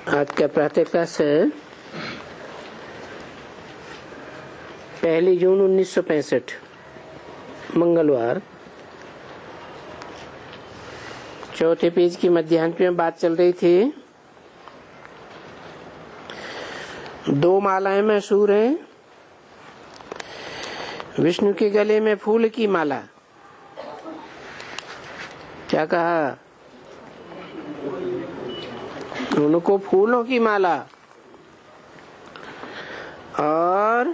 आज का प्रातः क्लास है 1 जून 1965 मंगलवार। चौथे पेज की मध्यांश में बात चल रही थी। 2 मालाएं मशहूर हैं। विष्णु के गले में फूल की माला, क्या कहा? उनको फूलों की माला, और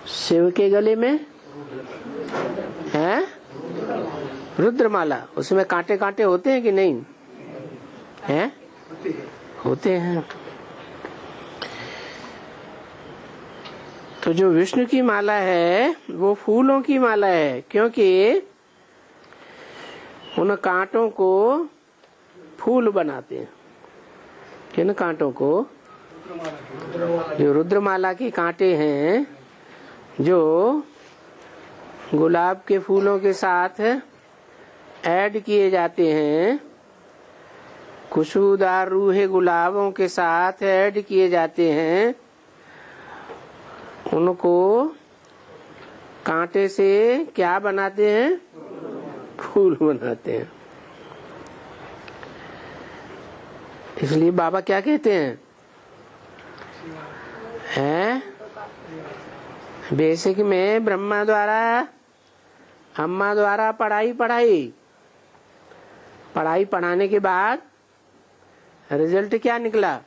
शिव के गले में है रुद्रमाला। उसमें कांटे कांटे होते हैं कि नहीं? हैं? होते हैं। तो जो विष्णु की माला है वो फूलों की माला है, क्योंकि उन कांटों को फूल बनाते हैं। किन कांटों को? जो रुद्रमाला के कांटे हैं, जो गुलाब के फूलों के साथ ऐड किए जाते हैं, खुशबूदार रूहे गुलाबों के साथ ऐड किए जाते हैं, उनको कांटे से क्या बनाते हैं? फूल बनाते हैं। इसलिए बाबा क्या कहते हैं? बेसिक में ब्रह्मा द्वारा, अम्मा द्वारा पढ़ाई पढ़ाने के बाद रिजल्ट क्या निकला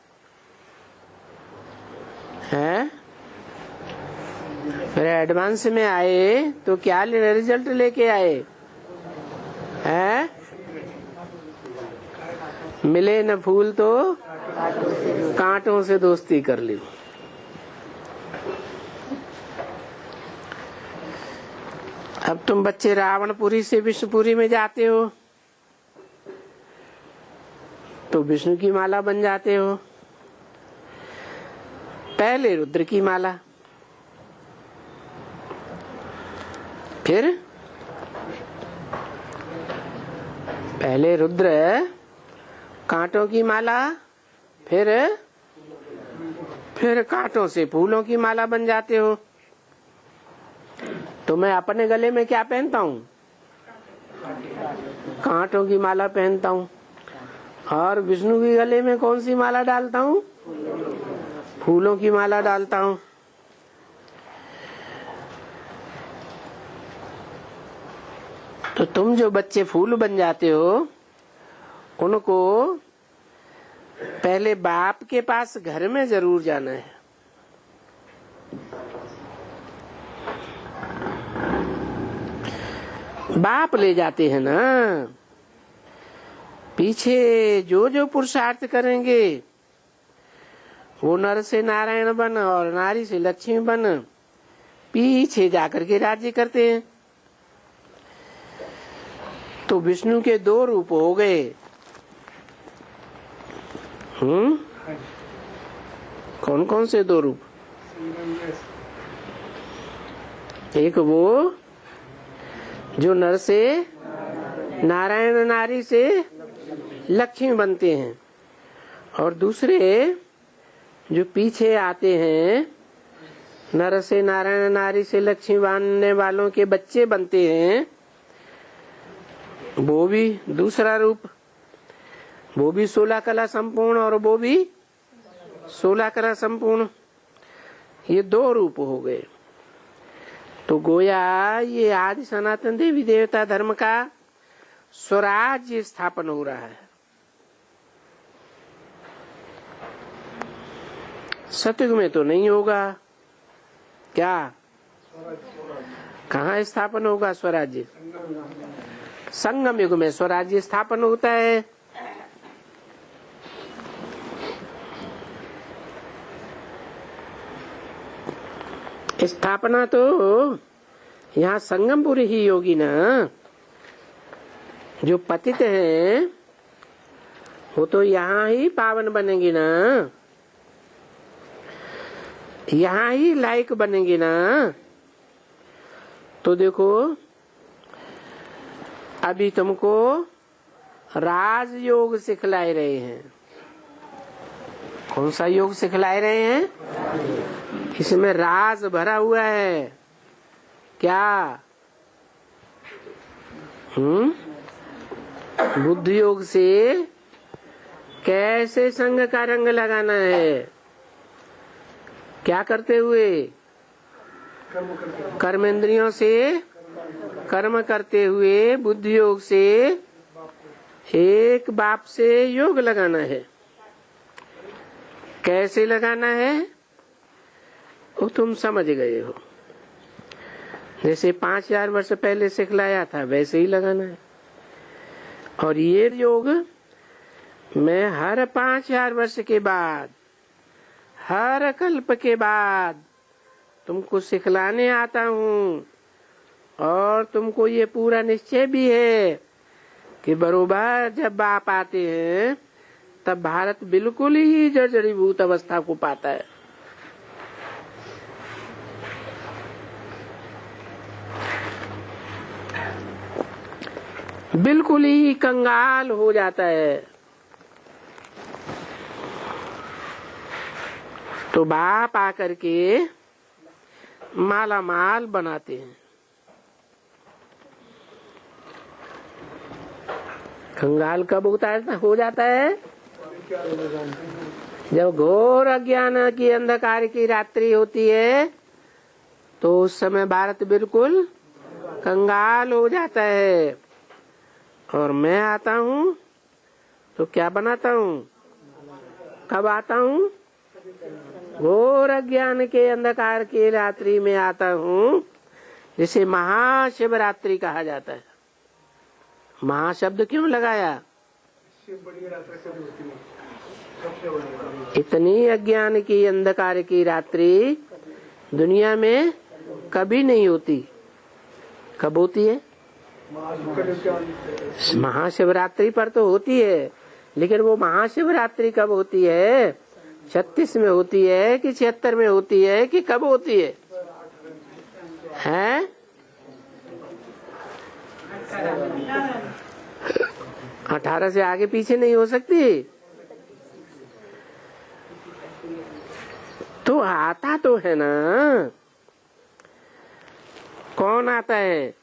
है? फिर एडवांस में आए तो क्या रिजल्ट लेके आए हैं? मिले न फूल तो कांटों से दोस्ती कर ली। अब तुम बच्चे रावणपुरी से विष्णुपुरी में जाते हो तो विष्णु की माला बन जाते हो। पहले रुद्र की माला, फिर पहले रुद्र कांटों की माला, फिर कांटों से फूलों की माला बन जाते हो। तो मैं अपने गले में क्या पहनता हूँ? कांटों की माला पहनता हूँ। और विष्णु के गले में कौन सी माला डालता हूँ? फूलों की माला डालता हूँ। तो तुम जो बच्चे फूल बन जाते हो, उनको पहले बाप के पास घर में जरूर जाना है। बाप ले जाते हैं ना। पीछे जो जो पुरुषार्थ करेंगे वो नर से नारायण बन और नारी से लक्ष्मी बन, पीछे जाकर के राज्य करते हैं। तो विष्णु के 2 रूप हो गए। कौन कौन से 2 रूप? एक वो जो नर से नारायण, नारी से लक्ष्मी बनते हैं, और दूसरे जो पीछे आते हैं, नर से नारायण, नारी से लक्ष्मी बनने वालों के बच्चे बनते हैं, वो भी दूसरा रूप। वो भी 16 कला संपूर्ण और वो भी 16 कला संपूर्ण। ये 2 रूप हो गए। तो गोया ये आदि सनातन देवी देवता धर्म का स्वराज्य स्थापन हो रहा है। सतयुग में तो नहीं होगा। क्या? कहाँ स्थापन होगा स्वराज्य? संगम युग में स्वराज्य स्थापन होता है। स्थापना तो यहाँ संगमपुरी ही होगी ना। जो पतित हैं वो तो यहाँ ही पावन बनेंगे ना, यहाँ ही लायक बनेंगे ना। तो देखो, अभी तुमको राजयोग सिखलाए रहे हैं। कौन सा योग सिखलाए रहे हैं? इसमें राज भरा हुआ है। क्या? बुद्धि योग से कैसे संग का रंग लगाना है, क्या करते हुए? कर्मेंद्रियों से कर्म करते हुए बुद्धि योग से एक बाप से योग लगाना है। कैसे लगाना है वो तुम समझ गए हो। जैसे 5000 वर्ष पहले सिखलाया था वैसे ही लगाना है। और ये योग मैं हर 5000 वर्ष के बाद, हर कल्प के बाद तुमको सिखलाने आता हूँ। और तुमको ये पूरा निश्चय भी है कि बरोबर जब आप आते हैं तब भारत बिल्कुल ही जर्जरीभूत अवस्था को पाता है। बिल्कुल ही कंगाल हो जाता है। तो बाप आकर के माला माल बनाते हैं। कंगाल कब हो जाता है? जब घोर अज्ञान की अंधकार की रात्रि होती है तो उस समय भारत बिल्कुल कंगाल हो जाता है। और मैं आता हूँ तो क्या बनाता हूँ? कब आता हूँ? घोर अज्ञान के अंधकार की रात्रि में आता हूँ, जिसे महाशिवरात्रि कहा जाता है। महाशब्द क्यों लगाया? इतनी अज्ञान की अंधकार की रात्रि दुनिया में कभी नहीं होती। कब होती है? महाशिवरात्रि पर तो होती है, लेकिन वो महाशिवरात्रि कब होती है? 36 में होती है कि 76 में होती है कि कब होती है? हैं? 18 से आगे पीछे नहीं हो सकती। तो आता तो है ना। कौन आता है?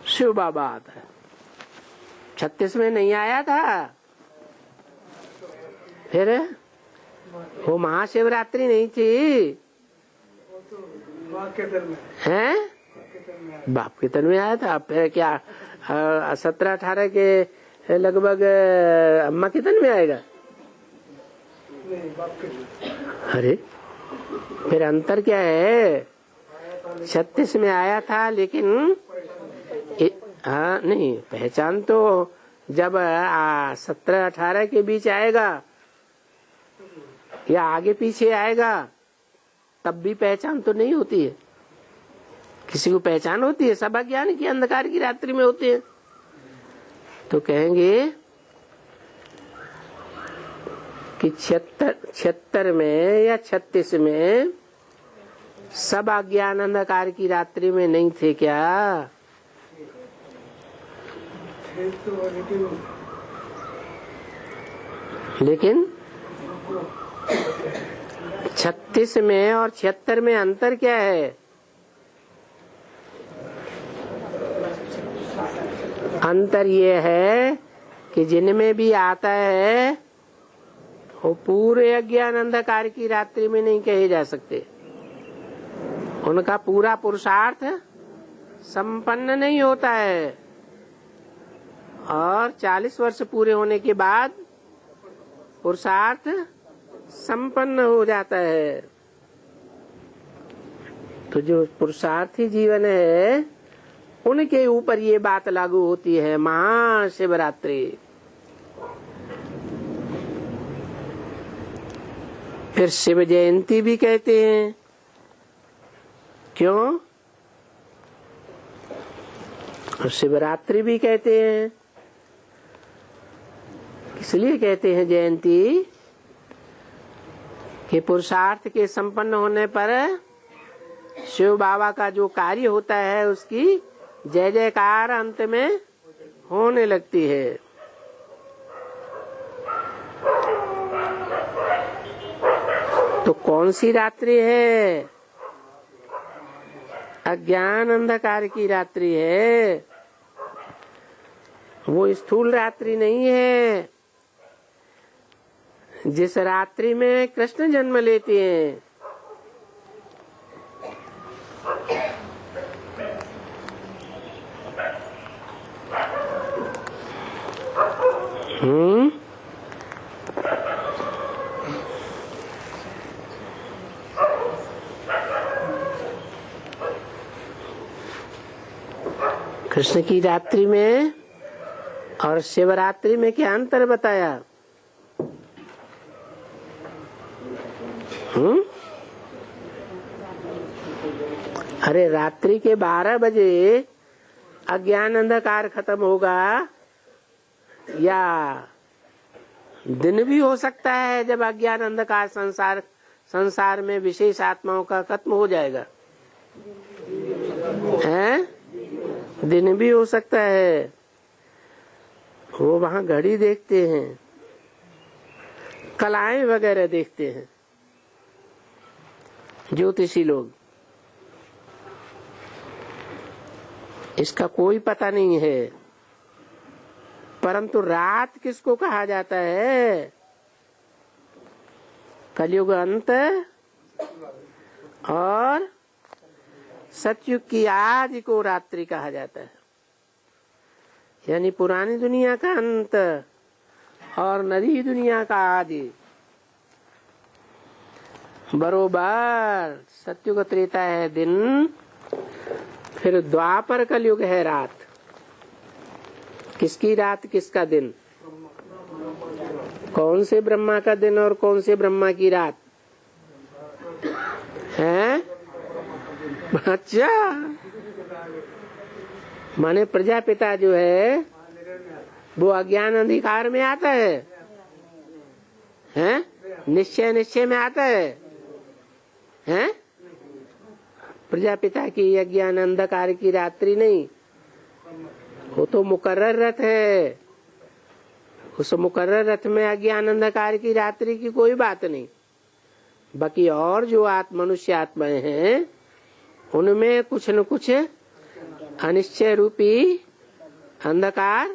शिव बाबा आता है। 36 में नहीं आया था। फिर वो महाशिवरात्रि नहीं थी हैं? बाप के तन में आया था। फिर क्या 17-18 के लगभग अम्मा के तन में आएगा? अरे फिर अंतर क्या है? 36 में आया था, लेकिन हाँ नहीं, पहचान तो जब 17-18 के बीच आएगा या आगे पीछे आएगा तब भी पहचान तो नहीं होती है। किसी को पहचान होती है? सब अज्ञान की अंधकार की रात्रि में होती है। तो कहेंगे कि 76 में या 36 में सब अज्ञान अंधकार की रात्रि में नहीं थे क्या? लेकिन 36 में और 76 में अंतर क्या है? अंतर ये है कि जिनमें भी आता है वो पूरे अज्ञान अंधकार की रात्रि में नहीं कहे जा सकते। उनका पूरा पुरुषार्थ संपन्न नहीं होता है। और 40 वर्ष पूरे होने के बाद पुरुषार्थ संपन्न हो जाता है। तो जो पुरुषार्थी जीवन है उनके ऊपर ये बात लागू होती है। महाशिवरात्रि। फिर शिव जयंती भी कहते हैं। क्यों? और शिवरात्रि भी कहते हैं। इसलिए कहते हैं जयंती कि पुरुषार्थ के संपन्न होने पर शिव बाबा का जो कार्य होता है उसकी जय जयकार अंत में होने लगती है। तो कौन सी रात्रि है? अज्ञान अंधकार की रात्रि है, वो स्थूल रात्रि नहीं है। जिस रात्रि में कृष्ण जन्म लेते हैं, कृष्ण की रात्रि में और शिवरात्रि में क्या अंतर बताया? अरे रात्रि के 12 बजे अज्ञान अंधकार खत्म होगा, या दिन भी हो सकता है जब अज्ञान अंधकार संसार में विशेष आत्माओं का खत्म हो जाएगा, हैं? दिन भी हो सकता है। वो वहां घड़ी देखते हैं, कलाएं वगैरह देखते हैं ज्योतिषी लोग। इसका कोई पता नहीं है। परंतु रात किसको कहा जाता है? कलयुग अंत और सतयुग की आदि को रात्रि कहा जाता है। यानी पुरानी दुनिया का अंत और नई दुनिया का आदि। बरोबर सतयुग त्रेता है दिन, फिर द्वापर कलयुग है रात। किसकी रात, किसका दिन? कौन से ब्रह्मा का दिन और कौन से ब्रह्मा की रात है? अच्छा, माने प्रजापिता जो है वो अज्ञान अंधकार में आता है, हैं? निश्चय में आता है, हैं? प्रजापिता की अज्ञान अंधकार की रात्रि नहीं, वो तो मुकर्रर रथ है। उस मुकर्रर रथ में अज्ञान अंधकार की रात्रि की कोई बात नहीं। बाकी और जो मनुष्य आत्माएं हैं उनमें कुछ न कुछ अनिश्चय रूपी अंधकार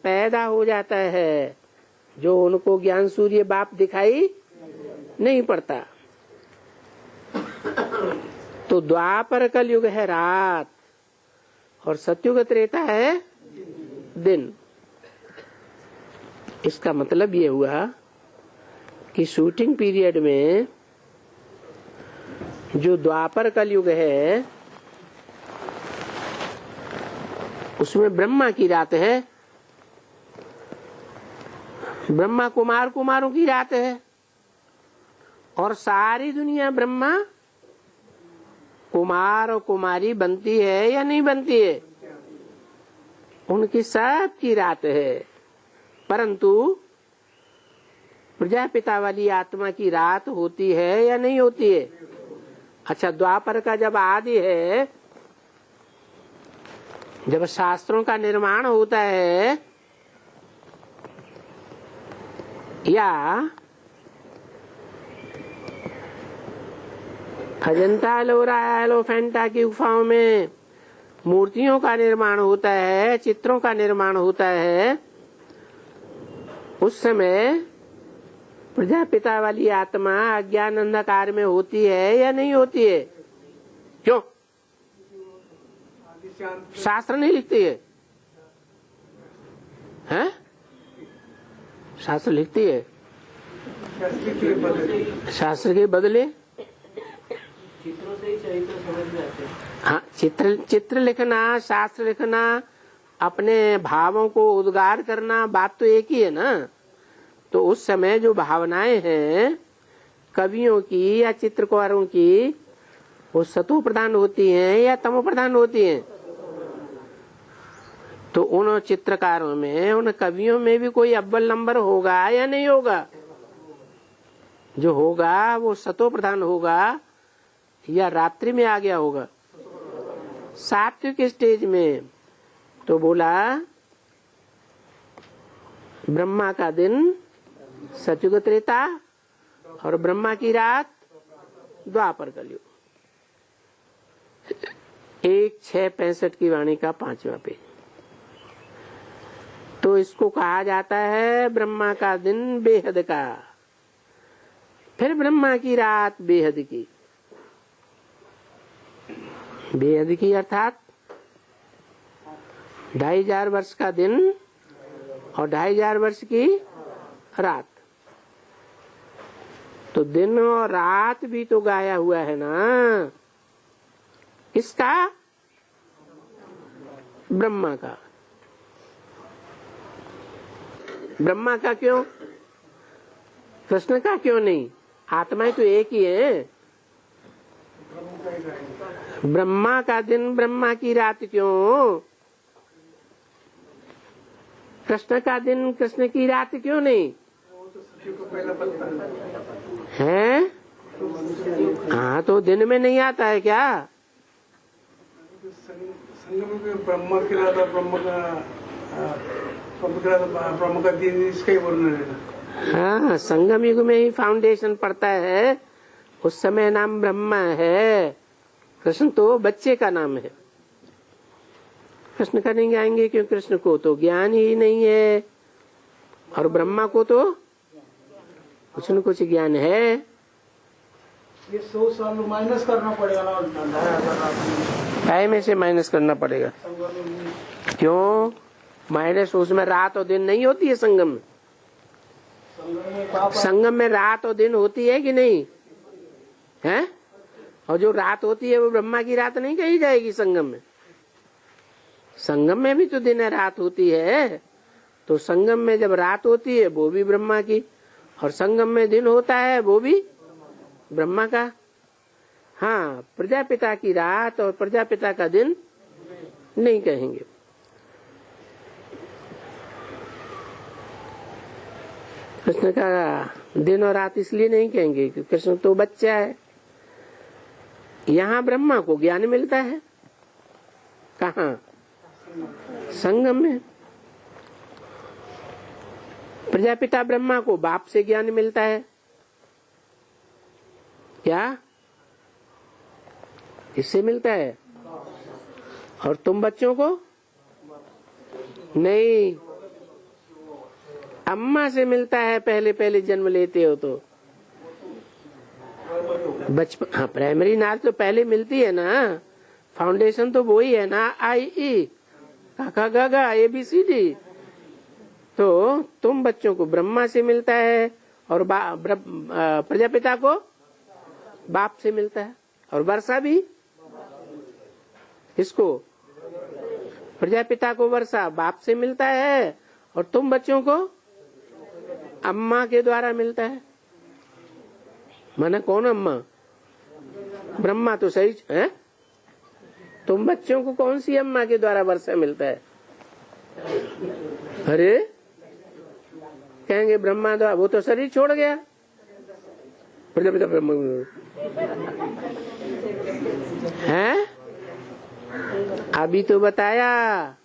पैदा हो जाता है, जो उनको ज्ञान सूर्य बाप दिखाई नहीं पड़ता। तो द्वापर कलयुग है रात और सतयुग त्रेता है दिन। इसका मतलब ये हुआ कि शूटिंग पीरियड में जो द्वापर कलयुग है उसमें ब्रह्मा की रात है, ब्रह्मा कुमारों की रात है, और सारी दुनिया ब्रह्मा कुमार और कुमारी बनती है या नहीं बनती है? उनकी सब की रात है। परंतु प्रजापिता वाली आत्मा की रात होती है या नहीं होती है? अच्छा, द्वापर का जब आदि है, जब शास्त्रों का निर्माण होता है, या अजंता एलोरा एलोफेंटा की गुफाओं में मूर्तियों का निर्माण होता है, चित्रों का निर्माण होता है, उस समय प्रजापिता वाली आत्मा अज्ञान अंधकार में होती है या नहीं होती है? क्यों? शास्त्र नहीं लिखती है, हैं? शास्त्र लिखती है, शास्त्र के बदले चित्रों से ही चरित्र समझ में आते हैं। हाँ, चित्र लिखना, शास्त्र लिखना, अपने भावों को उद्गार करना, बात तो एक ही है ना। तो उस समय जो भावनाएं हैं कवियों की या चित्रकारों की, वो सतो प्रधान होती हैं या तमो प्रधान होती हैं? तो उन चित्रकारों में, उन कवियों में भी कोई अव्वल नंबर होगा या नहीं होगा? जो होगा वो सतो प्रधान होगा या रात्रि में आ गया होगा? सात्विक स्टेज में। तो बोला ब्रह्मा का दिन सतयुग त्रेता और ब्रह्मा की रात द्वापर कलयुग। 1:6:65 की वाणी का 5वां पेज। तो इसको कहा जाता है ब्रह्मा का दिन बेहद का, फिर ब्रह्मा की रात बेहद की। बेहद की अर्थात 2500 वर्ष का दिन और 2500 वर्ष की रात। तो दिन और रात भी तो गाया हुआ है ना, किसका? ब्रह्मा का। ब्रह्मा का क्यों? कृष्ण का क्यों नहीं? आत्माएं तो एक ही है। ब्रह्मा का दिन ब्रह्मा की रात क्यों? कृष्ण का दिन कृष्ण की रात क्यों नहीं है? हाँ, तो दिन में नहीं आता है क्या? ब्रह्मा की रात और ब्रह्म का दिन इसका ही वर्णन है। हाँ, संगम युग में ही फाउंडेशन पड़ता है, उस समय नाम ब्रह्मा है। कृष्ण तो बच्चे का नाम है। कृष्ण का नहीं गाएंगे क्यों? कृष्ण को तो ज्ञान ही नहीं है और ब्रह्मा को तो कुछ न कुछ ज्ञान है। ये 100 साल माइनस करना पड़ेगा ना, काय में से माइनस करना पड़ेगा? क्यों माइनस? उसमें रात और दिन नहीं होती है संगम में। संगम में रात और दिन होती है कि नहीं है? और जो रात होती है वो ब्रह्मा की रात नहीं कही जाएगी संगम में। संगम में भी तो दिन है, रात होती है। तो संगम में जब रात होती है वो भी ब्रह्मा की, और संगम में दिन होता है वो भी ब्रह्मा का। हाँ, प्रजापिता की रात और प्रजापिता का दिन नहीं कहेंगे। कृष्ण का दिन और रात इसलिए नहीं कहेंगे कि कृष्ण तो बच्चा है। यहाँ ब्रह्मा को ज्ञान मिलता है, कहाँ? संगम में। प्रजापिता ब्रह्मा को बाप से ज्ञान मिलता है, क्या? इससे मिलता है। और तुम बच्चों को नहीं, अम्मा से मिलता है। पहले पहले जन्म लेते हो तो बचपन, हाँ, प्राइमरी नॉलेज तो पहले मिलती है ना। फाउंडेशन तो वही है ना, आई काका गागा ABCD। तो तुम बच्चों को ब्रह्मा से मिलता है और प्रजापिता को बाप से मिलता है। और वर्षा भी किसको? प्रजापिता को वर्षा बाप से मिलता है और तुम बच्चों को अम्मा के द्वारा मिलता है। माना कौन अम्मा? ब्रह्मा तो सही है। तुम बच्चों को कौन सी अम्मा के द्वारा वर्षा मिलता है? अरे कहेंगे ब्रह्मा द्वारा, वो तो शरीर छोड़ गया। प्रजापिता ब्रह्मा है, अभी तो बताया।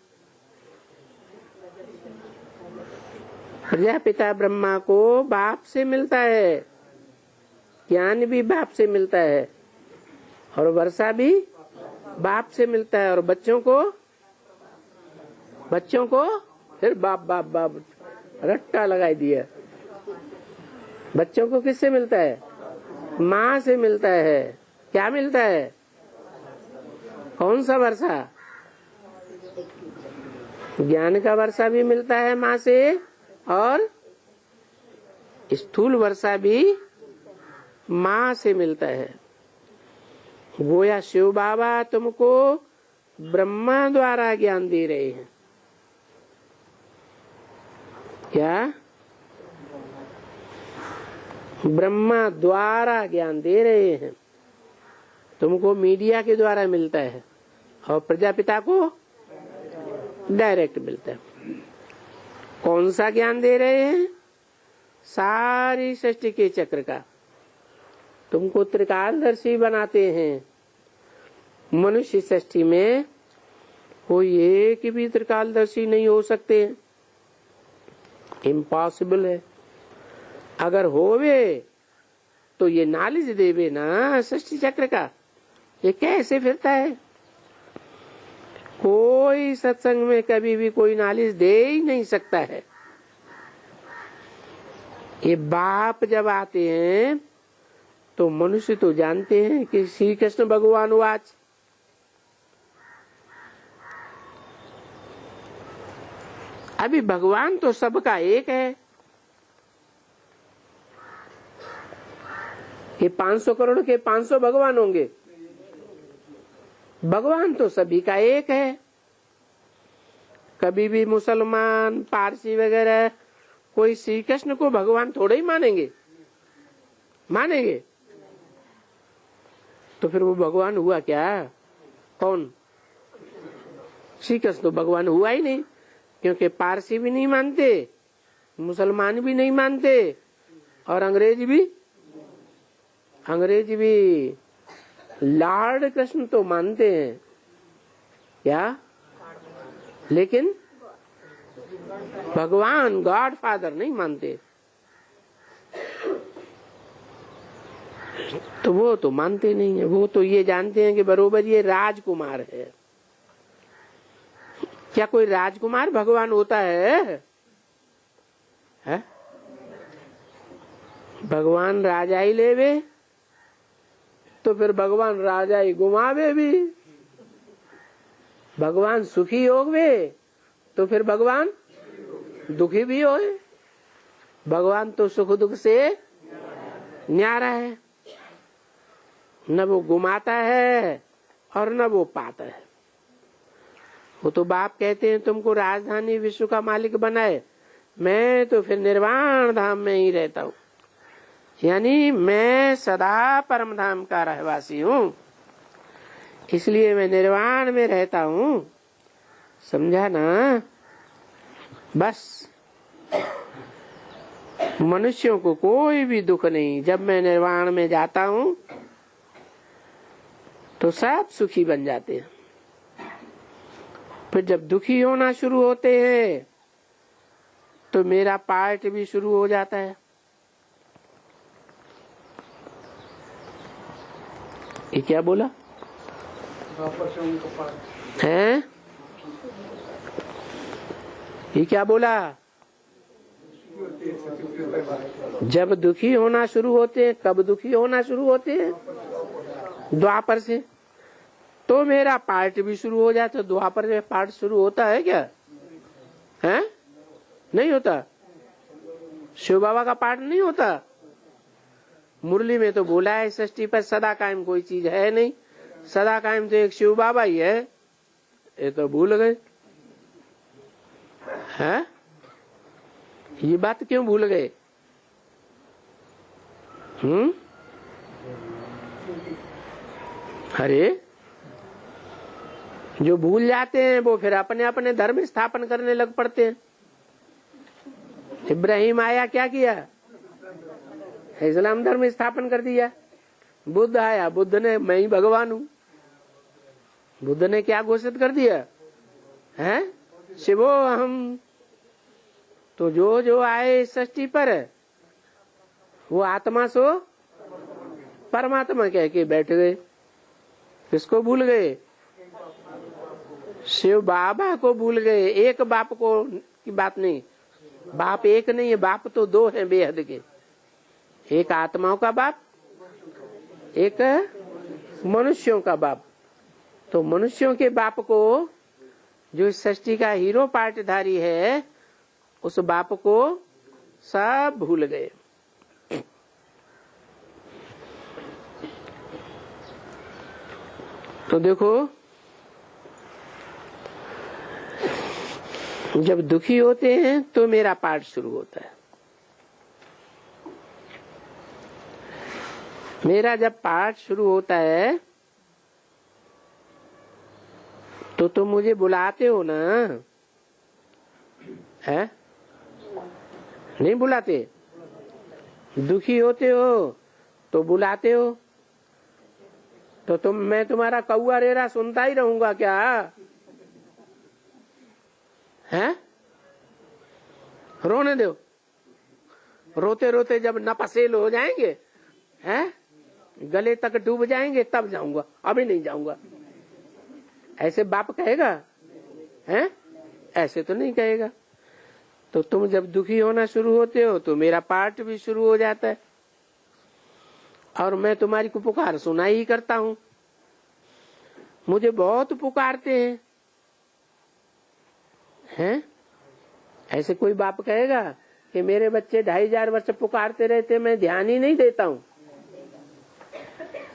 प्रजापिता ब्रह्मा को बाप से मिलता है, ज्ञान भी बाप से मिलता है और वर्षा भी बाप से मिलता है। और बच्चों को फिर बाप बाप बाप रट्टा लगाई दिया। बच्चों को किससे मिलता है? माँ से मिलता है। क्या मिलता है? कौन सा वर्षा? ज्ञान का वर्षा भी मिलता है माँ से और स्थूल वर्षा भी माँ से मिलता है। गोया शिव बाबा तुमको ब्रह्मा द्वारा ज्ञान दे रहे हैं। क्या? ब्रह्मा द्वारा ज्ञान दे रहे हैं। तुमको मीडिया के द्वारा मिलता है और प्रजापिता को डायरेक्ट मिलता है। कौन सा ज्ञान दे रहे हैं? सारी सृष्टि के चक्र का। तुमको त्रिकालदर्शी बनाते हैं। मनुष्य सृष्टि में कोई एक भी त्रिकालदर्शी नहीं हो सकते। इम्पॉसिबल है। अगर होवे तो ये नॉलेज देवे ना सृष्टि चक्र का, ये कैसे फिरता है? कोई सत्संग में कभी भी कोई नॉलेज दे ही नहीं सकता है। ये बाप जब आते हैं तो मनुष्य तो जानते हैं कि श्री कृष्ण भगवान वाच, अभी भगवान तो सबका एक है। ये 500 करोड़ के 500 भगवान होंगे, भगवान तो सभी का एक है। कभी भी मुसलमान पारसी वगैरह कोई श्री कृष्ण को भगवान थोड़े ही मानेंगे, मानेंगे तो फिर वो भगवान हुआ क्या? कौन? श्री कृष्ण तो भगवान हुआ ही नहीं, क्योंकि पारसी भी नहीं मानते, मुसलमान भी नहीं मानते और अंग्रेज भी लॉर्ड कृष्ण तो मानते हैं क्या, लेकिन भगवान गॉड फादर नहीं मानते। तो वो तो मानते नहीं है, वो तो ये जानते हैं कि बरोबर ये राजकुमार है। क्या कोई राजकुमार भगवान होता है? भगवान राजा ही लेवे तो फिर भगवान राजा ही घुमावे भी। भगवान सुखी होवे तो फिर भगवान दुखी भी होए। भगवान तो सुख दुख से न्यारा है, न वो घुमाता है और न वो पाता है। वो तो बाप कहते हैं तुमको राजधानी विश्व का मालिक बनाए, मैं तो फिर निर्वाण धाम में ही रहता हूँ, यानी मैं सदा परम धाम का रहवासी हूँ, इसलिए मैं निर्वाण में रहता हूँ। समझा ना? बस मनुष्यों को कोई भी दुख नहीं। जब मैं निर्वाण में जाता हूँ तो सब सुखी बन जाते हैं। फिर जब दुखी होना शुरू होते हैं तो मेरा पार्ट भी शुरू हो जाता है। ये क्या बोला है? ये क्या बोला? जब दुखी होना शुरू होते हैं, कब दुखी होना शुरू होते हैं? द्वापर से। तो मेरा पार्ट भी शुरू हो जाता है। द्वापर में पार्ट शुरू होता है क्या? है? नहीं होता। शिव बाबा का पार्ट नहीं होता। मुरली में तो बोला है षष्ठी पर सदा कायम कोई चीज है नहीं, सदा कायम तो एक शिव बाबा ही है। ये तो भूल गए हैं? ये बात क्यों भूल गए? अरे जो भूल जाते हैं वो फिर अपने अपने धर्म स्थापन करने लग पड़ते हैं। इब्राहिम आया, क्या किया? इस्लाम धर्म स्थापन कर दिया। बुद्ध आया, बुद्ध ने मैं ही भगवान हूँ। बुद्ध ने क्या घोषित कर दिया है? शिवो हम। तो जो जो आए षष्ठी पर वो आत्मा सो परमात्मा कह के बैठ गए। किसको भूल गए? शिव बाबा को भूल गए। एक बाप को की बात नहीं, बाप एक नहीं है, बाप तो दो हैं बेहद के। एक आत्माओं का बाप, एक मनुष्यों का बाप। तो मनुष्यों के बाप को जो इस सृष्टि का हीरो पार्टधारी है, उस बाप को सब भूल गए। तो देखो, जब दुखी होते हैं तो मेरा पाठ शुरू होता है। मेरा जब पाठ शुरू होता है तो तुम मुझे बुलाते हो ना? है? नहीं बुलाते? दुखी होते हो तो बुलाते हो। तो मैं तुम्हारा कौआ रेरा सुनता ही रहूंगा क्या? है? रोने दो, रोते रोते जब नपसेल हो जाएंगे, हैं, गले तक डूब जाएंगे, तब जाऊंगा, अभी नहीं जाऊंगा। ऐसे बाप कहेगा? हैं? ऐसे तो नहीं कहेगा। तो तुम जब दुखी होना शुरू होते हो तो मेरा पाठ भी शुरू हो जाता है, और मैं तुम्हारी को पुकार सुना ही करता हूं। मुझे बहुत पुकारते हैं? ऐसे कोई बाप कहेगा कि मेरे बच्चे 2500 वर्ष पुकारते रहते, मैं ध्यान ही नहीं देता हूं?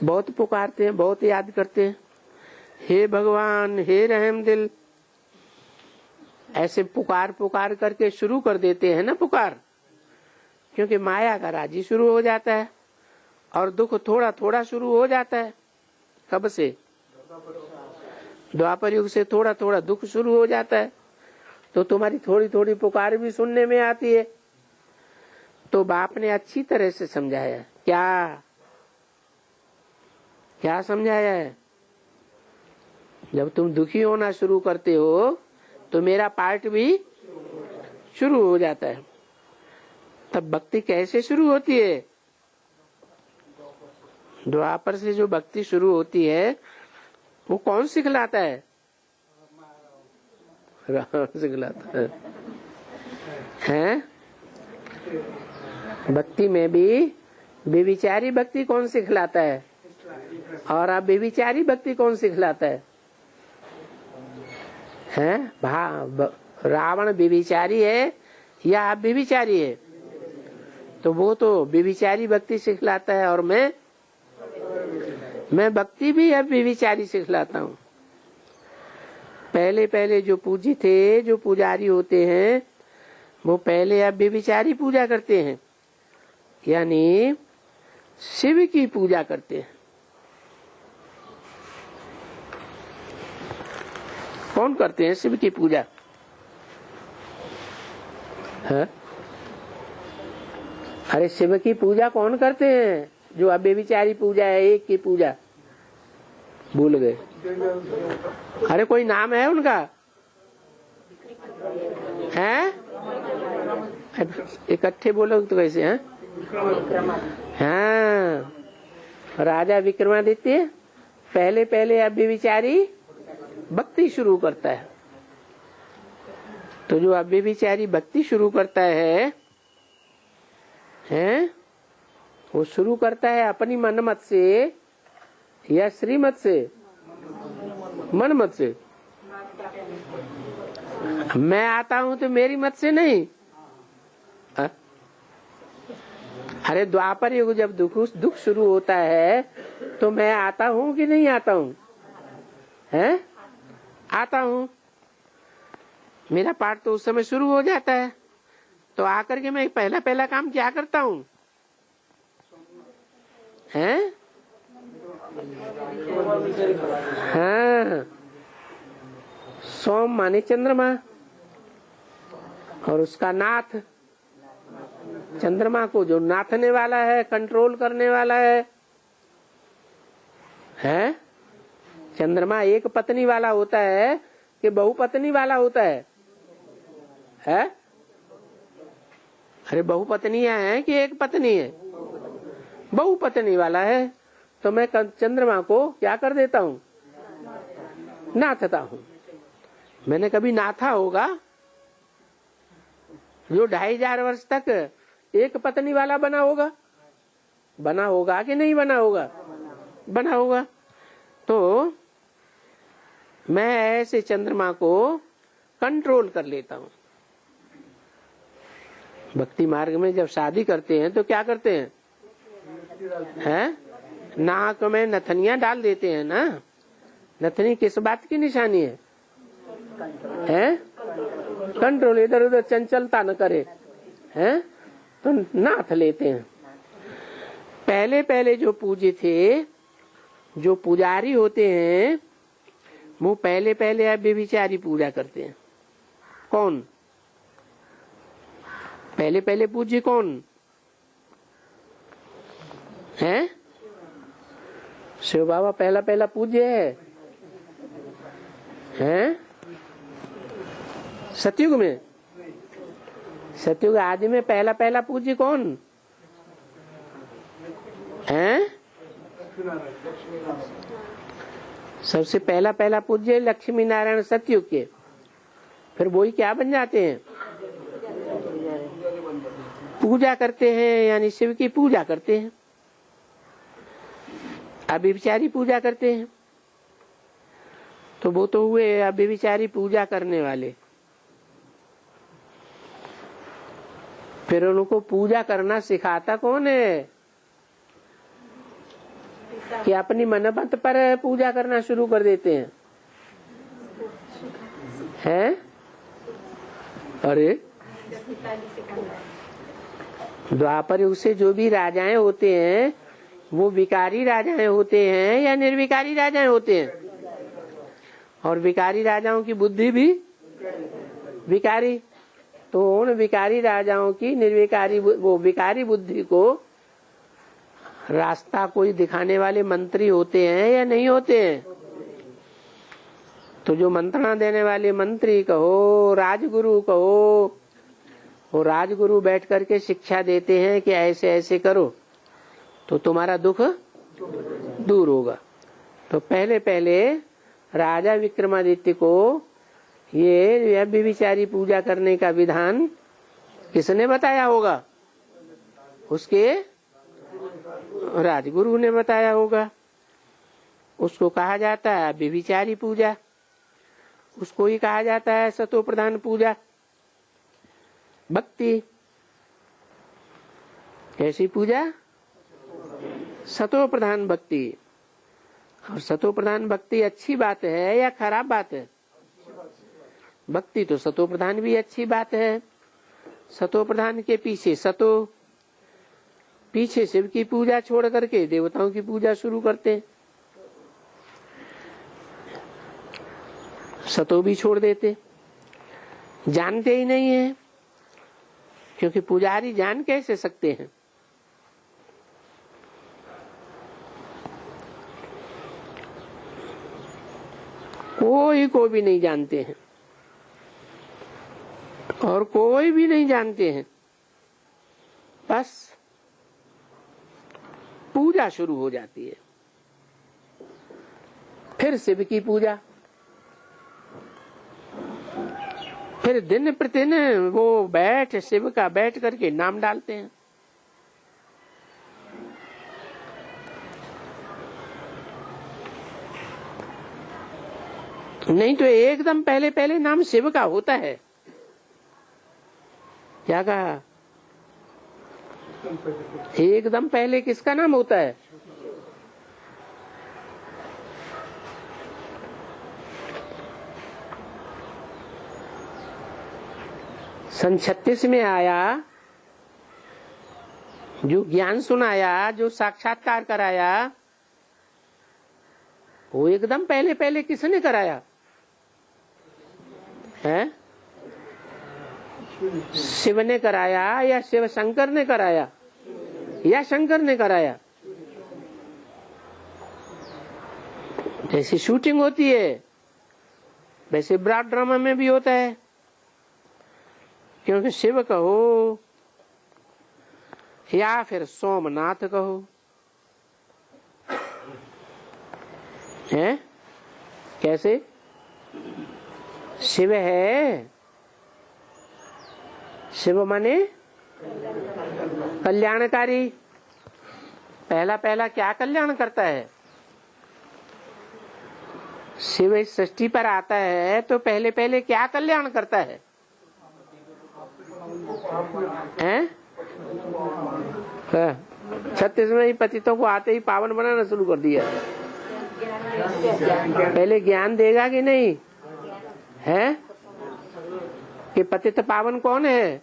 बहुत पुकारते हैं, बहुत याद करते हैं, हे भगवान, हे रहम दिल। ऐसे पुकार पुकार करके शुरू कर देते हैं ना पुकार, क्योंकि माया का राज ही शुरू हो जाता है और दुख थोड़ा थोड़ा शुरू हो जाता है। कब से? द्वापर युग से थोड़ा थोड़ा दुख शुरू हो जाता है। तो तुम्हारी थोड़ी थोड़ी पुकार भी सुनने में आती है। तो बाप ने अच्छी तरह से समझाया। क्या क्या समझाया है? जब तुम दुखी होना शुरू करते हो तो मेरा पाठ भी शुरू हो जाता है। तब भक्ति कैसे शुरू होती है? द्वापर से जो भक्ति शुरू होती है वो कौन सिखलाता है? राम सिखलाता है। भक्ति में भी बेविचारी भक्ति कौन सिखलाता है? और अब बेविचारी भक्ति कौन सिखलाता है? रावण बेविचारी है या आप बेविचारी है? तो वो तो बेविचारी भक्ति सिखलाता है, और मैं भक्ति भी अब बेविचारी सिखलाता हूँ। पहले पहले जो पूजी थे, जो पुजारी होते हैं, वो पहले अब बेविचारी पूजा करते हैं, यानी शिव की पूजा करते हैं। कौन करते हैं शिव की पूजा? है? अरे शिव की पूजा कौन करते हैं? जो अब बेविचारी पूजा है, एक की पूजा भूल गए। अरे कोई नाम है उनका? हैं? इकट्ठे बोलो तो कैसे हैं? हाँ, राजा विक्रमादित्य पहले पहले अब बेविचारी भक्ति शुरू करता है। तो जो अब बेविचारी भक्ति शुरू करता है, वो शुरू करता है अपनी मनमत से या श्रीमत से? मनमत से। मैं आता हूं तो मेरी मत से नहीं। अरे द्वापर युग जब दुख शुरू होता है तो मैं आता हूं कि नहीं आता हूं? हैं? आता हूं। मेरा पाठ तो उस समय शुरू हो जाता है। तो आकर के मैं पहला पहला काम क्या करता हूं? हैं? हाँ, सोम माने चंद्रमा, और उसका नाथ, चंद्रमा को जो नाथने वाला है, कंट्रोल करने वाला है? चंद्रमा एक पत्नी वाला होता है कि बहुपत्नी वाला होता है? अरे बहुपत्नियां हैं कि एक पत्नी है? बहुपत्नी वाला है। तो मैं चंद्रमा को क्या कर देता हूँ? नाथता हूँ। मैंने कभी नाथा होगा? जो 2500 वर्ष तक एक पत्नी वाला बना होगा? बना होगा कि नहीं बना होगा? बना होगा। तो मैं ऐसे चंद्रमा को कंट्रोल कर लेता हूँ। भक्ति मार्ग में जब शादी करते हैं तो क्या करते हैं? नाक में नथनियां डाल देते हैं ना। नथनी किस बात की निशानी है? कंट्रोल, इधर उधर चंचलता न करे, हैं? तो नाथ लेते हैं। पहले पहले जो पूजे थे, जो पुजारी होते हैं, वो पहले पहले अब बेविचारी पूजा करते हैं। कौन पहले पहले पूज्य? कौन है? शिव बाबा पहला पहला पूज्य है? सतयुग में? सतयुग आदि में पहला पहला पूज्य कौन है? सबसे पहला पहला पूज्य लक्ष्मी नारायण सतयुग के। फिर वही क्या बन जाते हैं? पूजा करते हैं, यानी शिव की पूजा करते हैं। अभिविचारी पूजा करते हैं, तो वो तो हुए अभिविचारी पूजा करने वाले। फिर उनको पूजा करना सिखाता कौन है? कि अपनी मनमत पर पूजा करना शुरू कर देते हैं, हैं? अरे द्वापर युग से जो भी राजाएं होते हैं वो विकारी राजाएं होते हैं या निर्विकारी राजाएं होते हैं? और विकारी राजाओं की बुद्धि भी विकारी। तो उन विकारी राजाओं की निर्विकारी वो विकारी बुद्धि को रास्ता कोई दिखाने वाले मंत्री होते हैं या नहीं होते हैं? तो जो मंत्रणा देने वाले मंत्री कहो, राजगुरु कहो, वो राजगुरु बैठ करके शिक्षा देते हैं कि ऐसे ऐसे करो तो तुम्हारा दुख दूर होगा। तो पहले पहले राजा विक्रमादित्य को ये व्यभिचारी पूजा करने का विधान किसने बताया होगा? उसके राजगुरु ने बताया होगा। उसको कहा जाता है व्यभिचारी पूजा, उसको ही कहा जाता है सतो प्रधान पूजा, भक्ति। कैसी पूजा? सतो प्रधान भक्ति। और सतो प्रधान भक्ति अच्छी बात है या खराब बात है? भक्ति तो सतो प्रधान भी अच्छी बात है। सतो प्रधान के पीछे सतो, पीछे शिव की पूजा छोड़ करके देवताओं की पूजा शुरू करते हैं, सतो भी छोड़ देते, जानते ही नहीं है। क्योंकि पुजारी जान कैसे सकते हैं? कोई को भी नहीं जानते हैं और कोई भी नहीं जानते हैं। बस पूजा शुरू हो जाती है। फिर शिव की पूजा, फिर दिन प्रतिदिन वो बैठ शिव का बैठ करके नाम डालते हैं। नहीं तो एकदम पहले पहले नाम शिव का होता है। क्या कहा? एकदम पहले किसका नाम होता है? सन 36 में आया, जो ज्ञान सुनाया, जो साक्षात्कार कराया, वो एकदम पहले पहले किसने कराया है? शिव ने कराया या शिव शंकर ने कराया या शंकर ने कराया? जैसी शूटिंग होती है वैसे ब्रॉड ड्रामा में भी होता है। क्योंकि शिव कहो या फिर सोमनाथ कहो, है? कैसे? शिव है, शिव माने कल्याणकारी। पहला पहला क्या कल्याण करता है? शिव इस सृष्टि पर आता है तो पहले पहले क्या कल्याण करता है? हैं? 36 में ही पतितों को आते ही पावन बनाना शुरू कर दिया। पहले ज्ञान देगा कि नहीं है कि पतित पावन कौन है?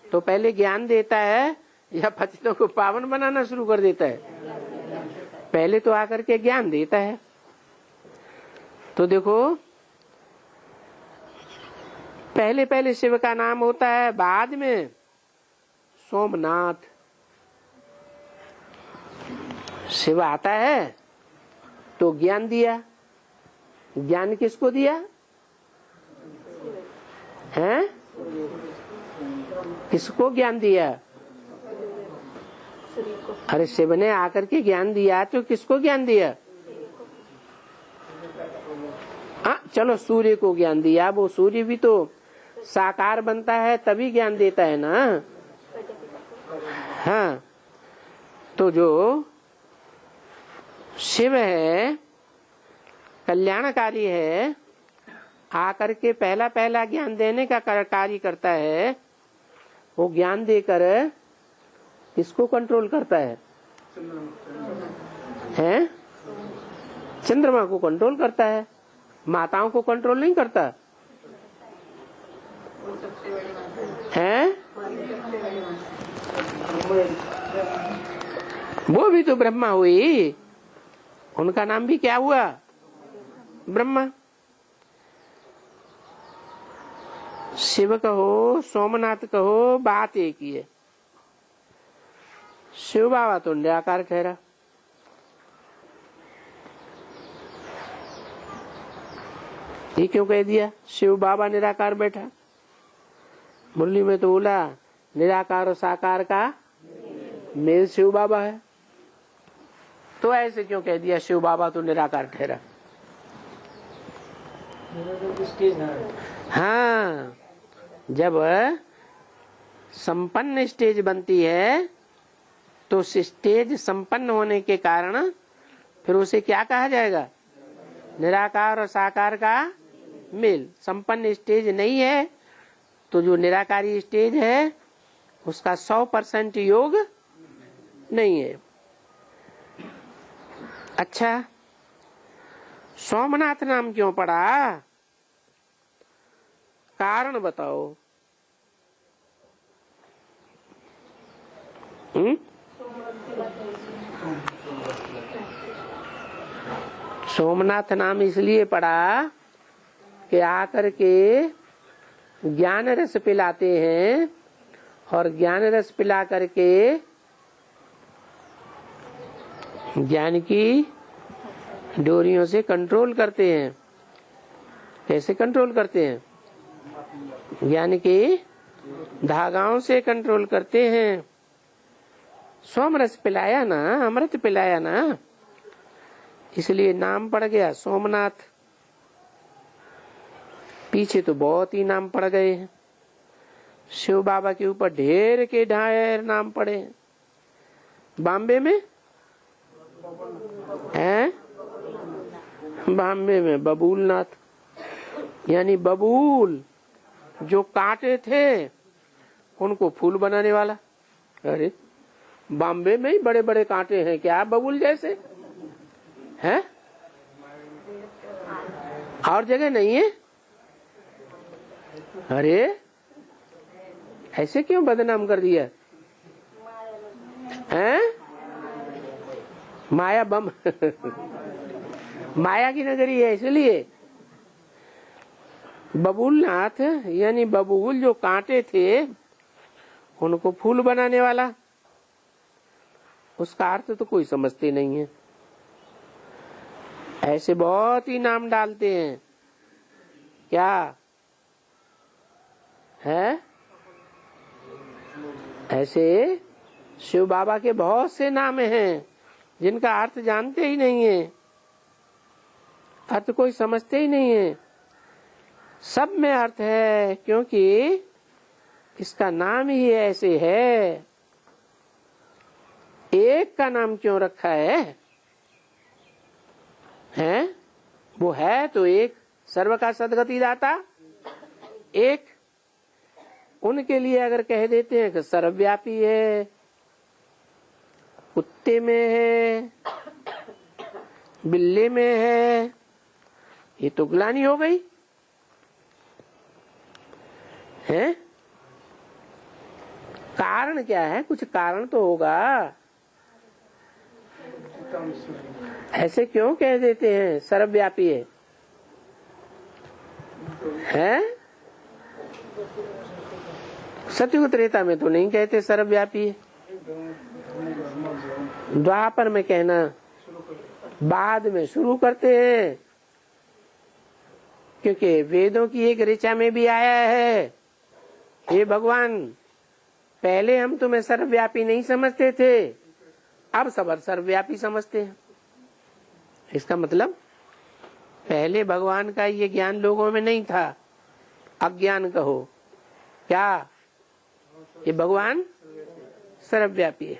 तो पहले ज्ञान देता है या पतितों को पावन बनाना शुरू कर देता है? पहले तो आकर के ज्ञान देता है। तो देखो पहले पहले शिव का नाम होता है, बाद में सोमनाथ। शिव आता है तो ज्ञान दिया। ज्ञान किसको दिया है? किसको ज्ञान दिया? अरे शिव ने आकर के ज्ञान दिया तो किसको ज्ञान दिया? चलो सूर्य को ज्ञान दिया, वो सूर्य भी तो साकार बनता है तभी ज्ञान देता है ना। हाँ, तो जो शिव है कल्याणकारी है, आकर के पहला पहला ज्ञान देने का कार्य करता है। वो ज्ञान देकर किसको कंट्रोल करता है? हैं? चंद्रमा को कंट्रोल करता है, माताओं को कंट्रोल नहीं करता है। वो भी तो ब्रह्मा हुई, उनका नाम भी क्या हुआ? ब्रह्मा। शिव कहो सोमनाथ कहो, बात एक ही है। शिव बाबा तो निराकार ठहरा। ये क्यों कह दिया शिव बाबा निराकार बैठा? मुरली में तो बोला निराकार और साकार का मेल शिव बाबा है, तो ऐसे क्यों कह दिया शिव बाबा तो निराकार ठहरा? हाँ, जब संपन्न स्टेज बनती है तो स्टेज संपन्न होने के कारण फिर उसे क्या कहा जाएगा? निराकार और साकार का मेल। संपन्न स्टेज नहीं है तो जो निराकारी स्टेज है उसका 100% योग नहीं है। अच्छा, सोमनाथ नाम क्यों पड़ा? कारण बताओ। सोमनाथ नाम इसलिए पड़ा कि आकर के ज्ञान रस पिलाते हैं और ज्ञान रस पिला करके ज्ञान की डोरियों से कंट्रोल करते हैं। कैसे कंट्रोल करते हैं? ज्ञान के धागाओं से कंट्रोल करते हैं। सोम रस पिलाया ना, अमृत पिलाया ना, इसलिए नाम पड़ गया सोमनाथ। पीछे तो बहुत ही नाम पड़ गए हैं। शिव बाबा के ऊपर ढेर के ढेर नाम पड़े हैं। बॉम्बे में हैं, बॉम्बे में बबूलनाथ, यानी बबूल जो कांटे थे उनको फूल बनाने वाला। अरे बॉम्बे में ही बड़े बड़े कांटे हैं क्या बबूल जैसे? हैं? और जगह नहीं है? अरे ऐसे क्यों बदनाम कर दिया? हैं? माया बम माया की नगरी है इसलिए। बबूलनाथ यानी बबूल जो कांटे थे उनको फूल बनाने वाला। उसका अर्थ तो कोई समझते नहीं है। ऐसे बहुत ही नाम डालते हैं। क्या है? ऐसे शिव बाबा के बहुत से नाम हैं जिनका अर्थ जानते ही नहीं है, अर्थ कोई समझते ही नहीं है। सब में अर्थ है क्योंकि इसका नाम ही ऐसे है। एक का नाम क्यों रखा है? हैं? वो है तो एक, सर्व का सदगति दाता एक। उनके लिए अगर कह देते हैं कि सर्वव्यापी है, कुत्ते में है, बिल्ले में है, ये तो ग्लानि हो गई है। कारण क्या है? कुछ कारण तो होगा। ऐसे क्यों कह देते हैं सर्वव्यापी है? सतयुग त्रेता में तो नहीं कहते सर्वव्यापी है। द्वापर में कहना बाद में शुरू करते हैं क्योंकि वेदों की एक ऋचा में भी आया है, हे भगवान पहले हम तुम्हें सर्वव्यापी नहीं समझते थे, अब सब सर्वव्यापी समझते हैं। इसका मतलब पहले भगवान का ये ज्ञान लोगों में नहीं था, अज्ञान कहो क्या, ये भगवान सर्वव्यापी है।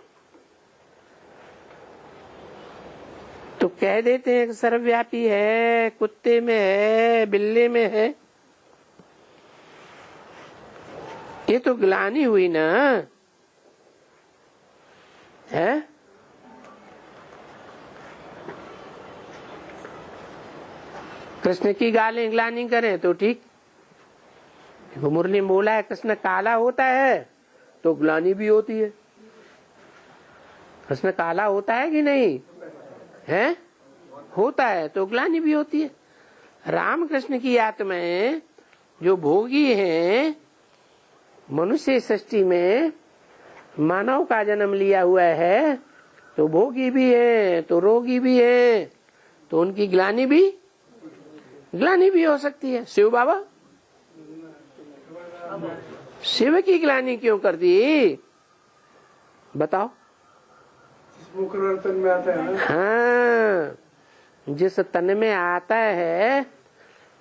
तो कह देते हैं कि सर्वव्यापी है, कुत्ते में है, बिल्ली में है। ये तो ग्लानि हुई ना है। कृष्ण की गालें ग्लानि करें तो ठीक। मुरली में बोला है कृष्ण काला होता है तो ग्लानि भी होती है। कृष्ण काला होता है कि नहीं है, होता है तो ग्लानि भी होती है। राम कृष्ण की आत्माएं जो भोगी हैं, मनुष्य सृष्टि में मानव का जन्म लिया हुआ है, तो भोगी भी है तो रोगी भी है, तो उनकी ग्लानि भी हो सकती है। शिव बाबा शिव की ग्लानि क्यों कर दी बताओ? तन में आता है ना। हाँ, जिस तन में आता है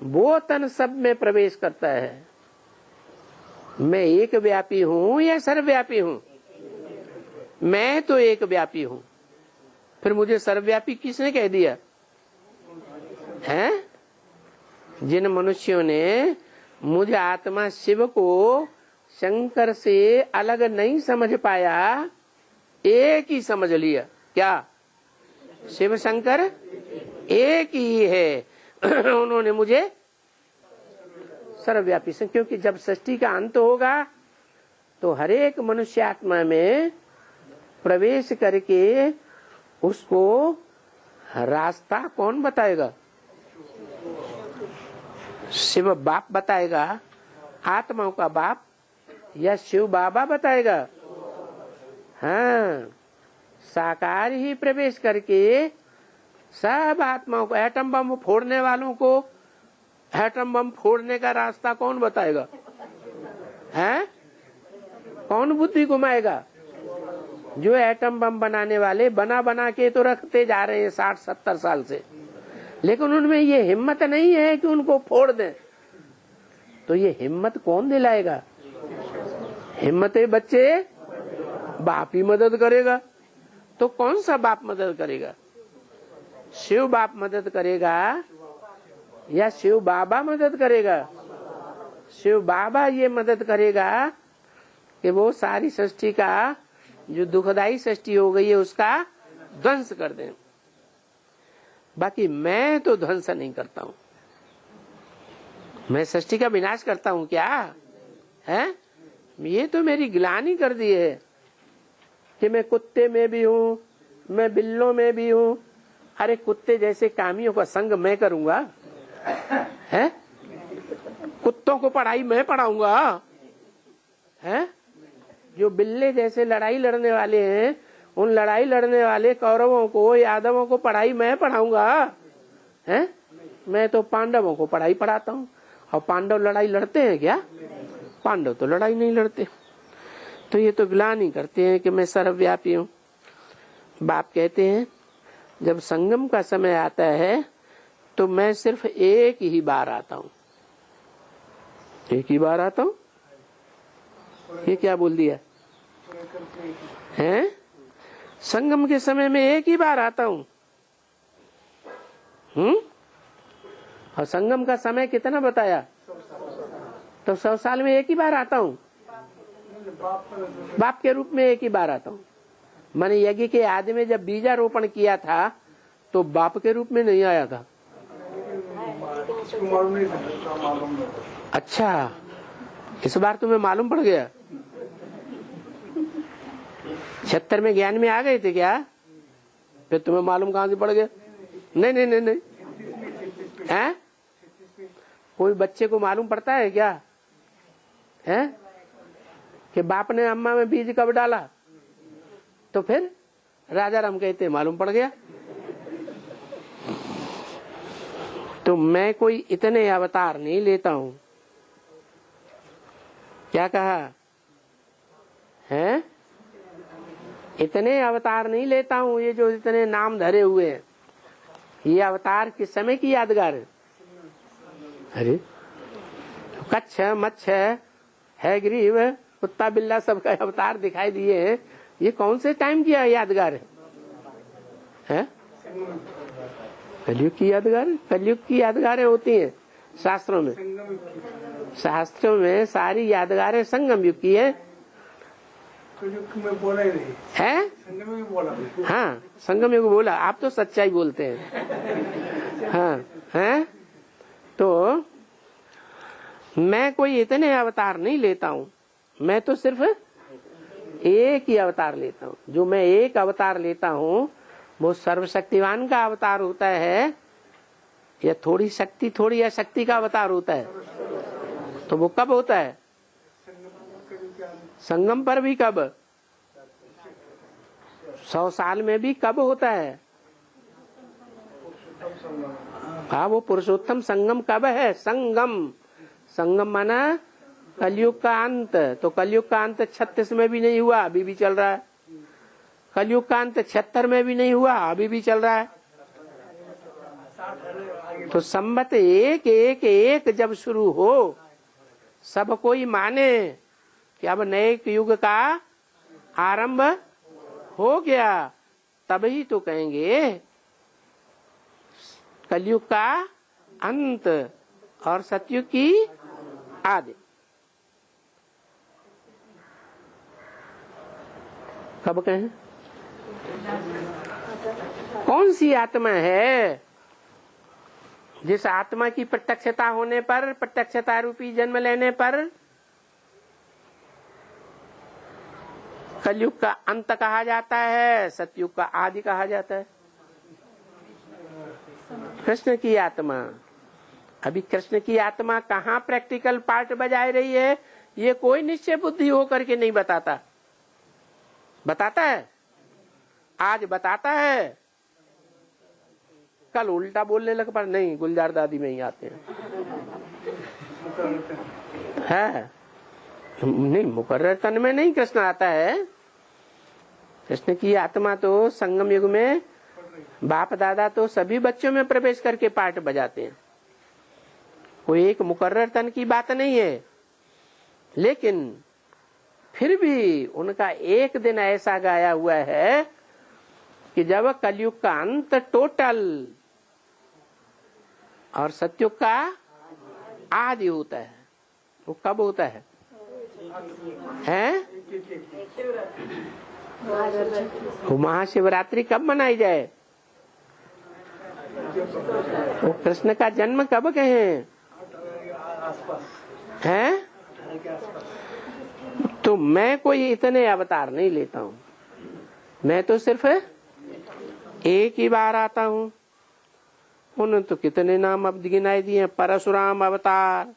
वो तन सब में प्रवेश करता है। मैं एक व्यापी हूँ या सर्वव्यापी हूँ? मैं तो एक व्यापी हूँ, फिर मुझे सर्वव्यापी किसने कह दिया है? जिन मनुष्यों ने मुझे आत्मा शिव को शंकर से अलग नहीं समझ पाया, एक ही समझ लिया। क्या शिव शंकर एक ही है। उन्होंने मुझे सर्वव्यापी से, क्योंकि जब सृष्टि का अंत होगा तो हर एक मनुष्य आत्मा में प्रवेश करके उसको रास्ता कौन बताएगा? शिव बाप बताएगा, आत्माओं का बाप, या शिव बाबा बताएगा? हाँ, साकार ही प्रवेश करके सब आत्माओं को, एटम बम फोड़ने वालों को एटम बम फोड़ने का रास्ता कौन बताएगा? है कौन बुद्धि घुमाएगा? जो एटम बम बनाने वाले बना के तो रखते जा रहे हैं 60-70 साल से, लेकिन उनमें ये हिम्मत नहीं है कि उनको फोड़ दें। तो ये हिम्मत कौन दिलाएगा? हिम्मत बच्चे बाप ही मदद करेगा। तो कौन सा बाप मदद करेगा? शिव बाप मदद करेगा या शिव बाबा मदद करेगा? शिव बाबा ये मदद करेगा कि वो सारी सृष्टि का जो दुखदाई सृष्टि हो गई है उसका ध्वंस कर दें। बाकी मैं तो ध्वंस नहीं करता हूँ, मैं सृष्टि का विनाश करता हूँ क्या है? ये तो मेरी ग्लानि कर दी है कि मैं कुत्ते में भी हूँ, मैं बिल्लों में भी हूँ। अरे कुत्ते जैसे कामियों का संग मैं करूंगा है? कुत्तों को पढ़ाई मैं पढ़ाऊंगा है? जो बिल्ले जैसे लड़ाई लड़ने वाले हैं, उन लड़ाई लड़ने वाले कौरवों को, यादवों को पढ़ाई मैं पढ़ाऊंगा है? मैं तो पांडवों को पढ़ाई पढ़ाता हूँ। और पांडव लड़ाई लड़ते हैं क्या? पांडव तो लड़ाई नहीं लड़ते। तो ये तो ग्लानि करते हैं कि मैं सर्वव्यापी हूँ। बाप कहते हैं जब संगम का समय आता है तो मैं सिर्फ एक ही बार आता हूँ। एक ही बार आता हूँ, ये क्या बोल दिया है? संगम के समय में एक ही बार आता हूँ। और संगम का समय कितना बताया? तो 100 साल में एक ही बार आता हूँ। बाप के रूप में एक ही बार आता हूँ। मैंने यज्ञ के आदि में जब बीजारोपण किया था तो बाप के रूप में नहीं आया था। अच्छा, इस बार तुम्हें मालूम पड़ गया? 76 में ज्ञान में आ गए थे क्या? फिर तुम्हें मालूम कहाँ से पड़ गया? नहीं नहीं नहीं नहीं है? कोई बच्चे को मालूम पड़ता है क्या है कि बाप ने अम्मा में बीज कब डाला? तो फिर राजा राम कहते मालूम पड़ गया। तो मैं कोई इतने अवतार नहीं लेता हूँ। क्या कहा हैं? इतने अवतार नहीं लेता हूँ, ये जो इतने नाम धरे हुए हैं, ये अवतार किस समय की यादगार है? अरे कच्छ मच्छ है ग्रीव कुत्ता बिल्ला सबका अवतार दिखाई दिए हैं, ये कौन से टाइम की यादगार है? कलयुग की यादगार, कलयुग की यादगारें होती हैं शास्त्रों में। शास्त्रों में सारी यादगारें संगम युग की है। में बोला ही नहीं है? संगम में बोला। हाँ, संगम युग बोला। आप तो सच्चाई बोलते हैं। हाँ है? तो मैं कोई इतने अवतार नहीं लेता हूँ, मैं तो सिर्फ एक ही अवतार लेता हूँ। जो मैं एक अवतार लेता हूँ वो सर्वशक्तिवान का अवतार होता है या थोड़ी शक्ति थोड़ी अशक्ति का अवतार होता है? तो वो कब होता है? संगम पर भी कब? 100 साल में भी कब होता है? हाँ, वो पुरुषोत्तम संगम कब है? संगम माना कलयुग का अंत। तो कलयुग का अंत 36 में भी नहीं हुआ, अभी भी चल रहा है। कलयुग का अंत 76 में भी नहीं हुआ, अभी भी चल रहा है। तो संवत एक एक एक जब शुरू हो, सब कोई माने कि अब नए युग का आरंभ हो गया, तभी तो कहेंगे कलयुग का अंत और सतयुग की आदि। कब कहें? कौन सी आत्मा है जिस आत्मा की प्रत्यक्षता होने पर, प्रत्यक्षता रूपी जन्म लेने पर कलयुग का अंत कहा जाता है, सतयुग का आदि कहा जाता है? कृष्ण की आत्मा। अभी कृष्ण की आत्मा कहाँ प्रैक्टिकल पार्ट बजाए रही है, ये कोई निश्चय बुद्धि होकर के नहीं बताता। बताता है? आज बताता है, कल उल्टा बोलने लग पर नहीं, गुलजार दादी में ही आते हैं। है नहीं, मुकर्रर तन में नहीं कृष्ण आता है। कृष्ण की आत्मा तो संगम युग में बाप दादा तो सभी बच्चों में प्रवेश करके पाठ बजाते हैं। कोई एक मुकर्रर तन की बात नहीं है, लेकिन फिर भी उनका एक दिन ऐसा गाया हुआ है कि जब कलयुग का अंत टोटल और सतयुग का आदि होता है, वो कब होता है? हैं? वो महाशिवरात्रि कब मनाई जाए? वो कृष्ण का जन्म कब कहें? हैं? तो मैं कोई इतने अवतार नहीं लेता हूँ, मैं तो सिर्फ एक ही बार आता हूँ। उन्होंने तो कितने नाम अब गिनाए दिए, परशुराम अवतार,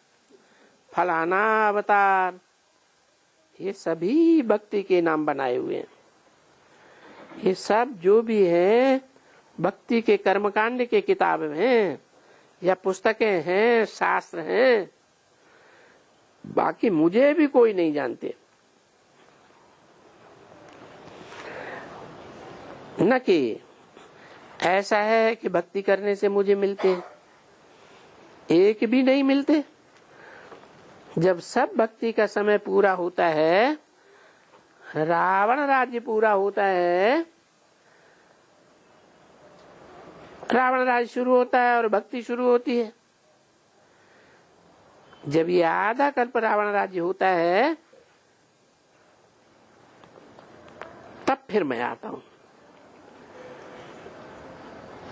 फलाना अवतार, ये सभी भक्ति के नाम बनाए हुए हैं। ये सब जो भी है भक्ति के कर्मकांड के किताब में या पुस्तकें हैं, शास्त्र हैं, बाकी मुझे भी कोई नहीं जानते। न कि ऐसा है कि भक्ति करने से मुझे मिलते, एक भी नहीं मिलते। जब सब भक्ति का समय पूरा होता है, रावण राज्य पूरा होता है, रावण राज्य शुरू होता है और भक्ति शुरू होती है। जब ये आधा कल्प रावण राज्य होता है, तब फिर मैं आता हूं।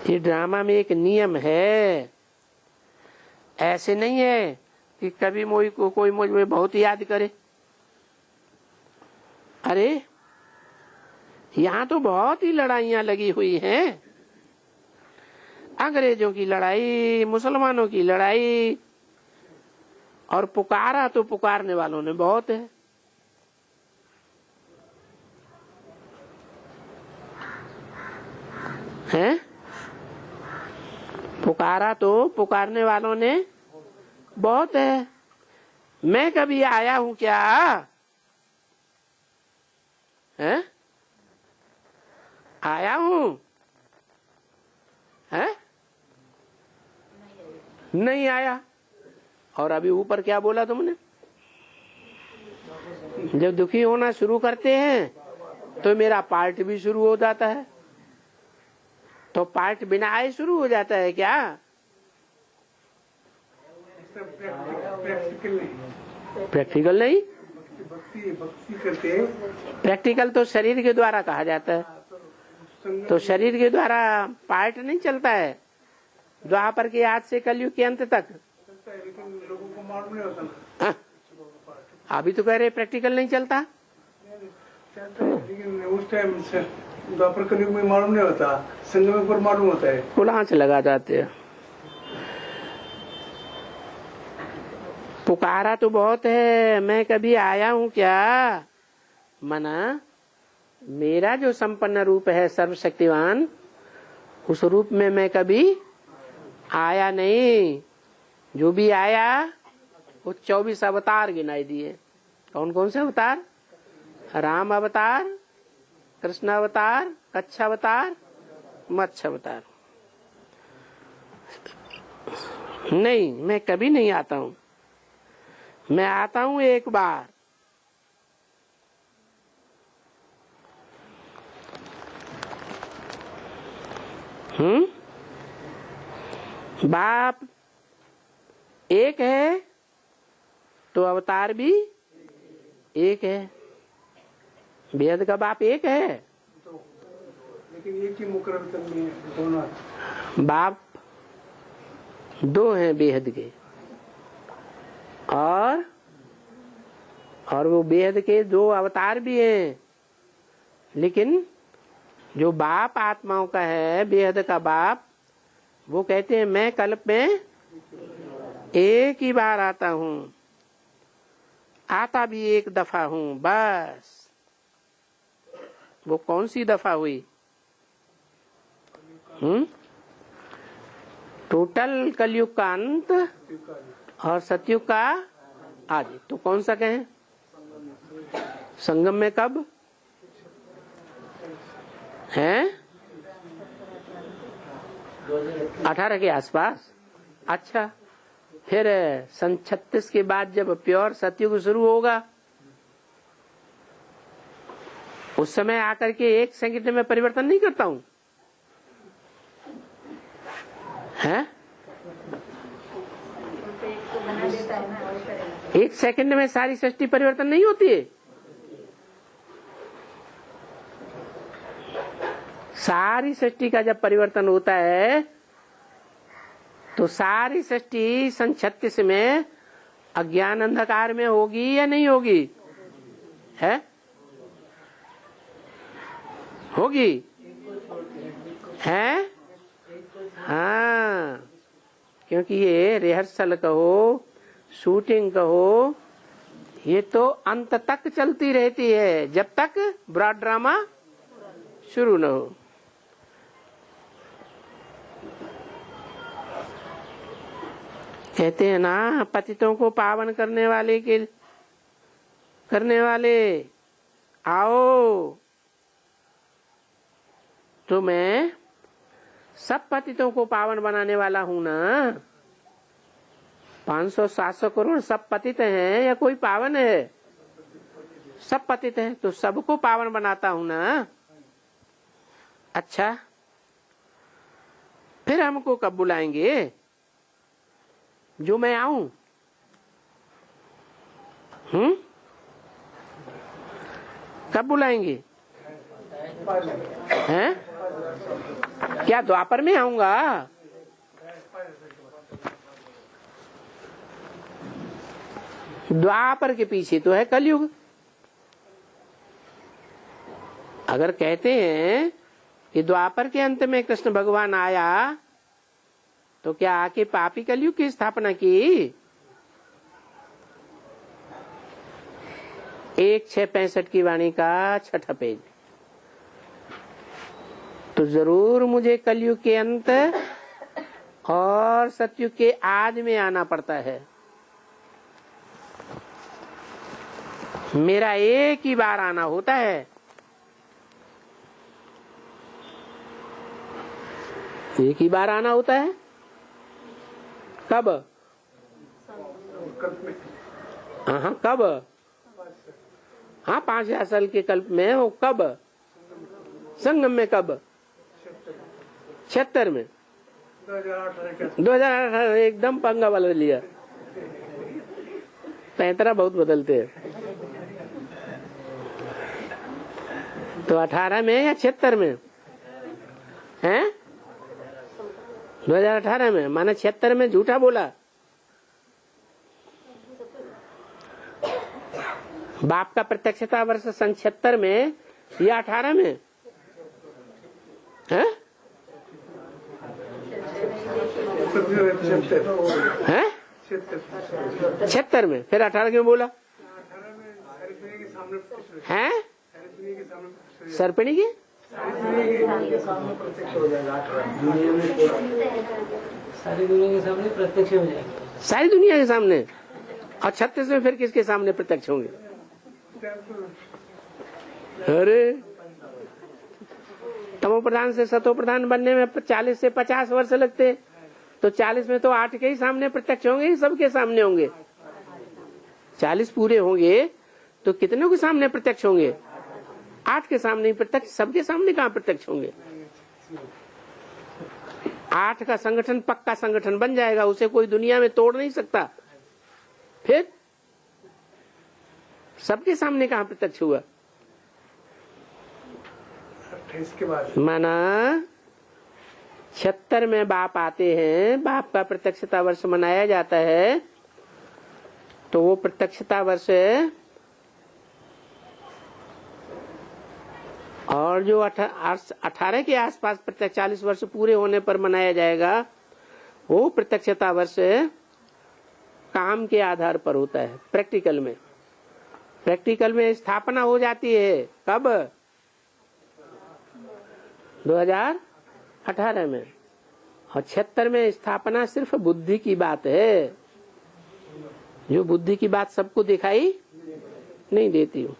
ये ड्रामा में एक नियम है, ऐसे नहीं है कि कभी कोई मुझे बहुत याद करे। अरे यहाँ तो बहुत ही लड़ाइयाँ लगी हुई हैं, अंग्रेजों की लड़ाई, मुसलमानों की लड़ाई, और पुकारा तो पुकारने वालों ने बहुत है। हैं? पुकारा तो पुकारने वालों ने बहुत है। मैं कभी आया हूं क्या? हैं? आया हूं है? नहीं आया। और अभी ऊपर क्या बोला तुमने? जब दुखी होना शुरू करते हैं तो मेरा पार्ट भी शुरू हो जाता है। तो पार्ट बिना आए शुरू हो जाता है क्या? प्रैक्टिकल नहीं। प्रैक्टिकल नहीं। भक्ति करते हैं। प्रैक्टिकल तो शरीर के द्वारा कहा जाता है। तो शरीर के द्वारा पार्ट नहीं चलता है द्वापर के आज से कलयुग के अंत तक। लेकिन लोगों को मालूम नहीं होता। हाँ? अभी तो कह रहे प्रैक्टिकल नहीं चलता। लेकिन उस टाइम द्वापर कलयुग में मालूम नहीं होता, संगम पर मालूम होता है। कुलांच लगा जाते हैं। पुकारा तो बहुत है, मैं कभी आया हूं क्या? मना मेरा जो संपन्न रूप है सर्वशक्तिवान, उस रूप में मैं कभी आया नहीं। जो भी आया वो 24 अवतार गिनाई दिए। कौन कौन से अवतार? राम अवतार, कृष्ण अवतार, कच्छ अवतार, मत्स्य अवतार। नहीं, मैं कभी नहीं आता हूं। मैं आता हूं एक बार। बाप एक है तो अवतार भी एक है। बेहद का बाप एक है, लेकिन एक ही मुकर्रर में होना। बाप दो हैं बेहद के, और वो बेहद के दो अवतार भी हैं। लेकिन जो बाप आत्माओं का है, बेहद का बाप, वो कहते हैं मैं कल्प में एक ही बार आता हूं, आता भी एक दफा हूं बस। वो कौन सी दफा हुई? टोटल कलयुग का अंत और सतयुग का आदि। तो कौन सा कहें? संगम में कब है? 18 के आसपास। अच्छा, फिर सन 36 के बाद जब प्योर सतयुग शुरू होगा, उस समय आकर के 1 सेकंड में परिवर्तन नहीं करता हूं है? 1 सेकंड में सारी सृष्टि परिवर्तन नहीं होती है। सारी सृष्टि का जब परिवर्तन होता है तो सारी सृष्टि सन 36 में अज्ञान अंधकार में होगी या नहीं होगी? है? होगी है? हाँ, क्योंकि ये रिहर्सल कहो, शूटिंग कहो, ये तो अंत तक चलती रहती है, जब तक ब्रॉड ड्रामा शुरू न हो। कहते हैं ना, पतितों को पावन करने वाले आओ। तो मैं सब पतितों को पावन बनाने वाला हूं ना। 500-700 करोड़ सब पतित हैं या कोई पावन है? सब पतित हैं, तो सबको पावन बनाता हूं ना। अच्छा, फिर हमको कब बुलाएंगे? जो मैं आऊं। कब बुलाएंगे? हैं? क्या द्वापर में आऊंगा? द्वापर के पीछे तो है कलयुग। अगर कहते हैं कि द्वापर के अंत में कृष्ण भगवान आया, तो क्या आके पापी कलयुग की स्थापना की? 1:665 की वाणी का 6ठा पेज। तो जरूर मुझे कलयुग के अंत और सतयुग के आदि में आना पड़ता है। मेरा एक ही बार आना होता है। एक ही बार आना होता है। कब? कल्प में हाँ कब? हाँ 5000 साल के कल्प में। वो कब? संगम में। कब? 76 में। 2018 एकदम पंगा बदल लिया। 35 बहुत बदलते हैं। तो 18 में या 76 में हैं? 2018 में। माने 76 में झूठा बोला। बाप का प्रत्यक्षता वर्ष सन 76 में या 18 में है? हैं? 76 में। फिर 18 क्यों बोला? हैं? सर्पिणी की सारी दुनिया के सामने प्रत्यक्ष हो जाएगा। सारी दुनिया के सामने। और 36 में फिर किसके सामने प्रत्यक्ष होंगे? अरे तमो प्रधान से सतो प्रधान बनने में 40 से 50 वर्ष लगते। तो 40 में तो 8 के ही सामने प्रत्यक्ष होंगे, सबके सामने होंगे। 40 पूरे होंगे तो कितनों के सामने प्रत्यक्ष होंगे? 8 के सामने प्रत्यक्ष। सबके सामने कहाँ प्रत्यक्ष होंगे? 8 का संगठन पक्का संगठन बन जाएगा, उसे कोई दुनिया में तोड़ नहीं सकता। फिर सबके सामने कहाँ प्रत्यक्ष हुआ? 28 के बाद माना 76 में बाप आते हैं, बाप का प्रत्यक्षता वर्ष मनाया जाता है। तो वो प्रत्यक्षता वर्ष और जो 18 के आसपास प्रत्यक्ष 40 वर्ष पूरे होने पर मनाया जाएगा, वो प्रत्यक्षता वर्ष काम के आधार पर होता है। प्रैक्टिकल में स्थापना हो जाती है। कब? 2018 में। और 76 में स्थापना सिर्फ बुद्धि की बात है। जो बुद्धि की बात सबको दिखाई नहीं देती हो।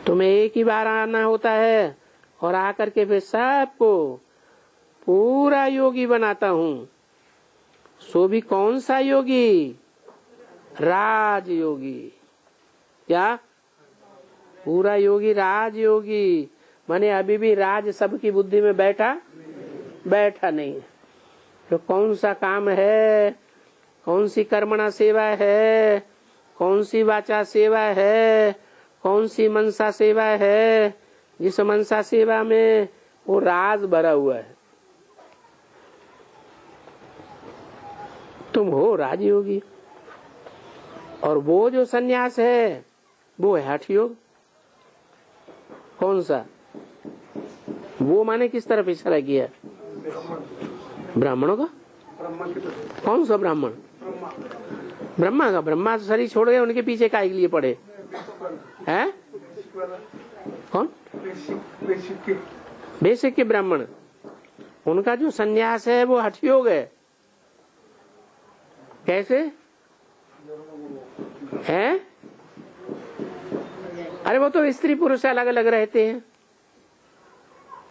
तुम्हें एक ही बार आना होता है और आकर के फिर सबको पूरा योगी बनाता हूँ। सो भी कौन सा योगी? राजयोगी। क्या? पूरा योगी राजयोगी। माने अभी भी राज सबकी बुद्धि में बैठा नहीं। तो कौन सा काम है, कौन सी कर्मणा सेवा है, कौन सी वाचा सेवा है, कौन सी मनसा सेवा है, जिस मनसा सेवा में वो राज भरा हुआ है। तुम हो राजयोगी। और वो जो सन्यास है वो है हठ योग। कौन सा? वो माने किस तरफ इशारा किया? ब्राह्मणों का। कौन सा ब्राह्मण? ब्रह्मा का। ब्रह्मा तो शरीर छोड़ गए, उनके पीछे काहे के लिए पड़े हैं? कौन? बेसिक के ब्राह्मण। उनका जो सन्यास है वो हठ योग है। कैसे है? अरे वो तो स्त्री पुरुष अलग अलग रहते हैं,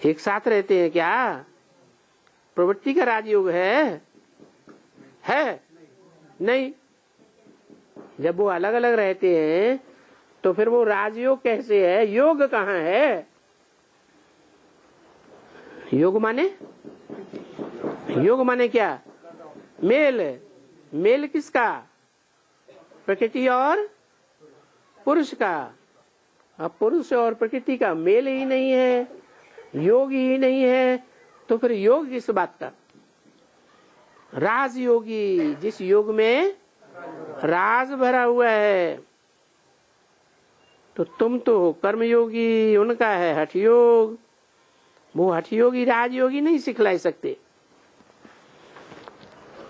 एक साथ रहते हैं क्या? प्रवृत्ति का राजयोग है नहीं। जब वो अलग अलग रहते हैं तो फिर वो राजयोग कैसे है? योग कहाँ है? योग माने क्या? मेल किसका? प्रकृति और पुरुष का। अब पुरुष और प्रकृति का मेल ही नहीं है, योग ही नहीं है, तो फिर योग किस बात का? राजयोगी, जिस योग में राज भरा हुआ है। तो तुम तो हो कर्मयोगी, उनका है हठ योग। वो हठ योगी राजयोगी नहीं सिखलाई सकते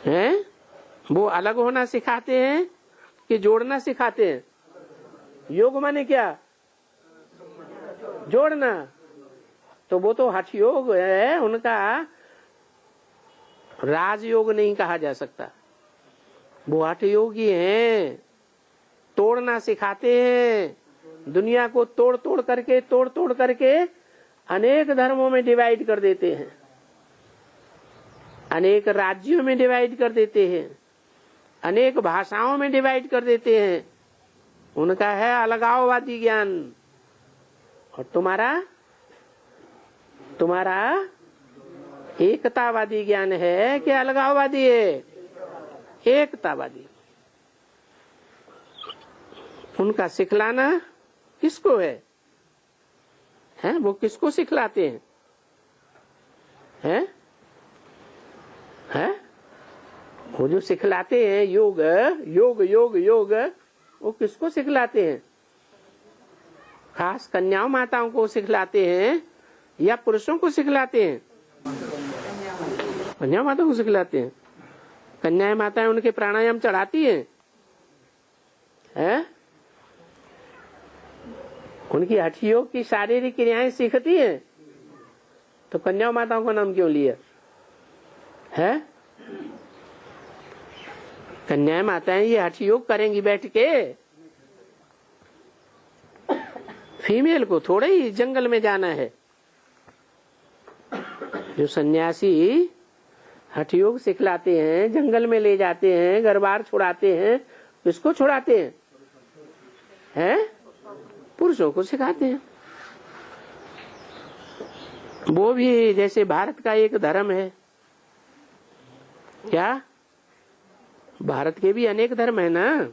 हैं। वो अलग होना सिखाते हैं कि जोड़ना सिखाते हैं? योग माने क्या? जोड़ना। तो वो तो हठ योग है, उनका राजयोग नहीं कहा जा सकता। वो हठ योगी हैं, तोड़ना सिखाते हैं। दुनिया को तोड़ तोड़ करके अनेक धर्मों में डिवाइड कर देते हैं, अनेक राज्यों में डिवाइड कर देते हैं, अनेक भाषाओं में डिवाइड कर देते हैं। उनका है अलगाववादी ज्ञान, और तुम्हारा एकतावादी ज्ञान है कि अलगाववादी है? एकतावादी। उनका सिखलाना किसको है? वो किसको सिखलाते हैं? वो जो सिखलाते हैं योग योग योग योग, वो किसको सिखलाते हैं? खास कन्याओं माताओं को सिखलाते हैं या पुरुषों को सिखलाते हैं? कन्या माताओं को सिखलाते हैं। कन्याएं माताएं उनके प्राणायाम चढ़ाती हैं, उनकी हठ योग की शारीरिक क्रियाएं सीखती हैं, तो कन्या माताओं का नाम क्यों लिया है? कन्याएं माताएं ये हठ योग करेंगी बैठ के, फीमेल को थोड़े ही जंगल में जाना है। जो सन्यासी हठ योग सिखलाते हैं, जंगल में ले जाते हैं, घर बार छुड़ाते हैं, किसको छुड़ाते हैं? पुरुषों को सिखाते हैं। वो भी जैसे भारत का एक धर्म है, क्या भारत के भी अनेक धर्म है ना?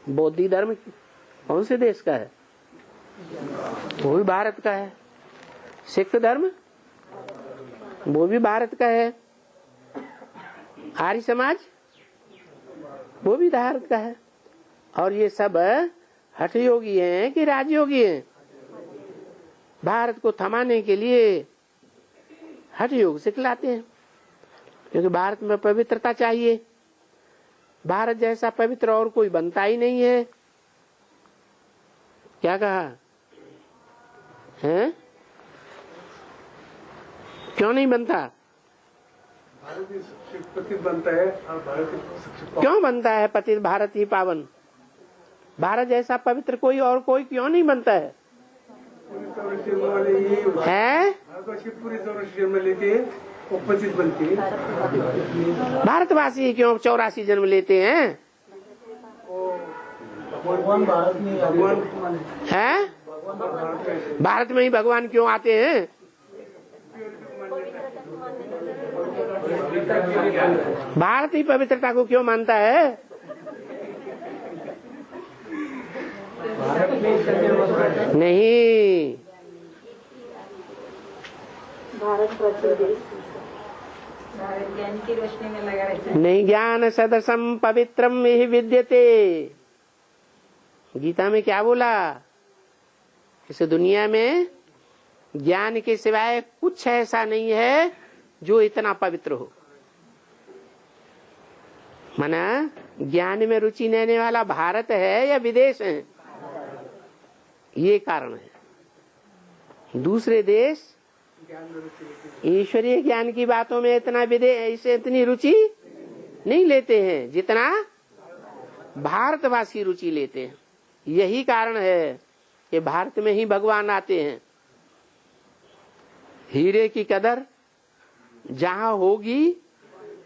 बौद्ध धर्म कौन से देश का है? वो भी भारत का है। सिख धर्म वो भी भारत का है। आर्य समाज वो भी भारत का है। और ये सब हठ योगी हैं कि राजयोगी हैं? भारत को थमाने के लिए हठ योग सिखलाते हैं, क्योंकि भारत में पवित्रता चाहिए। भारत जैसा पवित्र और कोई बनता ही नहीं है। क्या कहा है? क्यों नहीं बनता? भारत ही सबसे पतित बनता है और भारत ही सबसे पावन। क्यों बनता है पतित? भारत ही पावन। भारत जैसा पवित्र कोई और कोई क्यों नहीं बनता है? पूरी जन्म लेते हैं वो पतित बनते हैं। भारतवासी क्यों 84 जन्म लेते हैं? भगवान भारत में हैं? भारत में ही भगवान क्यों आते हैं? भारत ही पवित्रता को क्यों मानता है? नहीं, ज्ञान की रोशनी में लगा रहता है। नहीं। ज्ञान सदसम पवित्रम ही विद्यते। गीता में क्या बोला? इस दुनिया में ज्ञान के सिवाय कुछ ऐसा नहीं है जो इतना पवित्र हो। माना ज्ञान में रुचि लेने वाला भारत है या विदेश है? ये कारण है। दूसरे देश ईश्वरीय ज्ञान की बातों में इतनी रुचि नहीं लेते हैं जितना भारतवासी रुचि लेते हैं। यही कारण है कि भारत में ही भगवान आते हैं। हीरे की कदर जहाँ होगी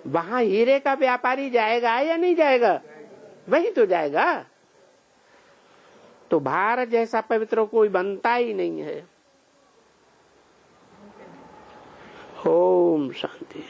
वहाँ हीरे का व्यापारी जाएगा या नहीं जाएगा? वही तो जाएगा। तो भारत जैसा पवित्र कोई बनता ही नहीं है। ओम शांति।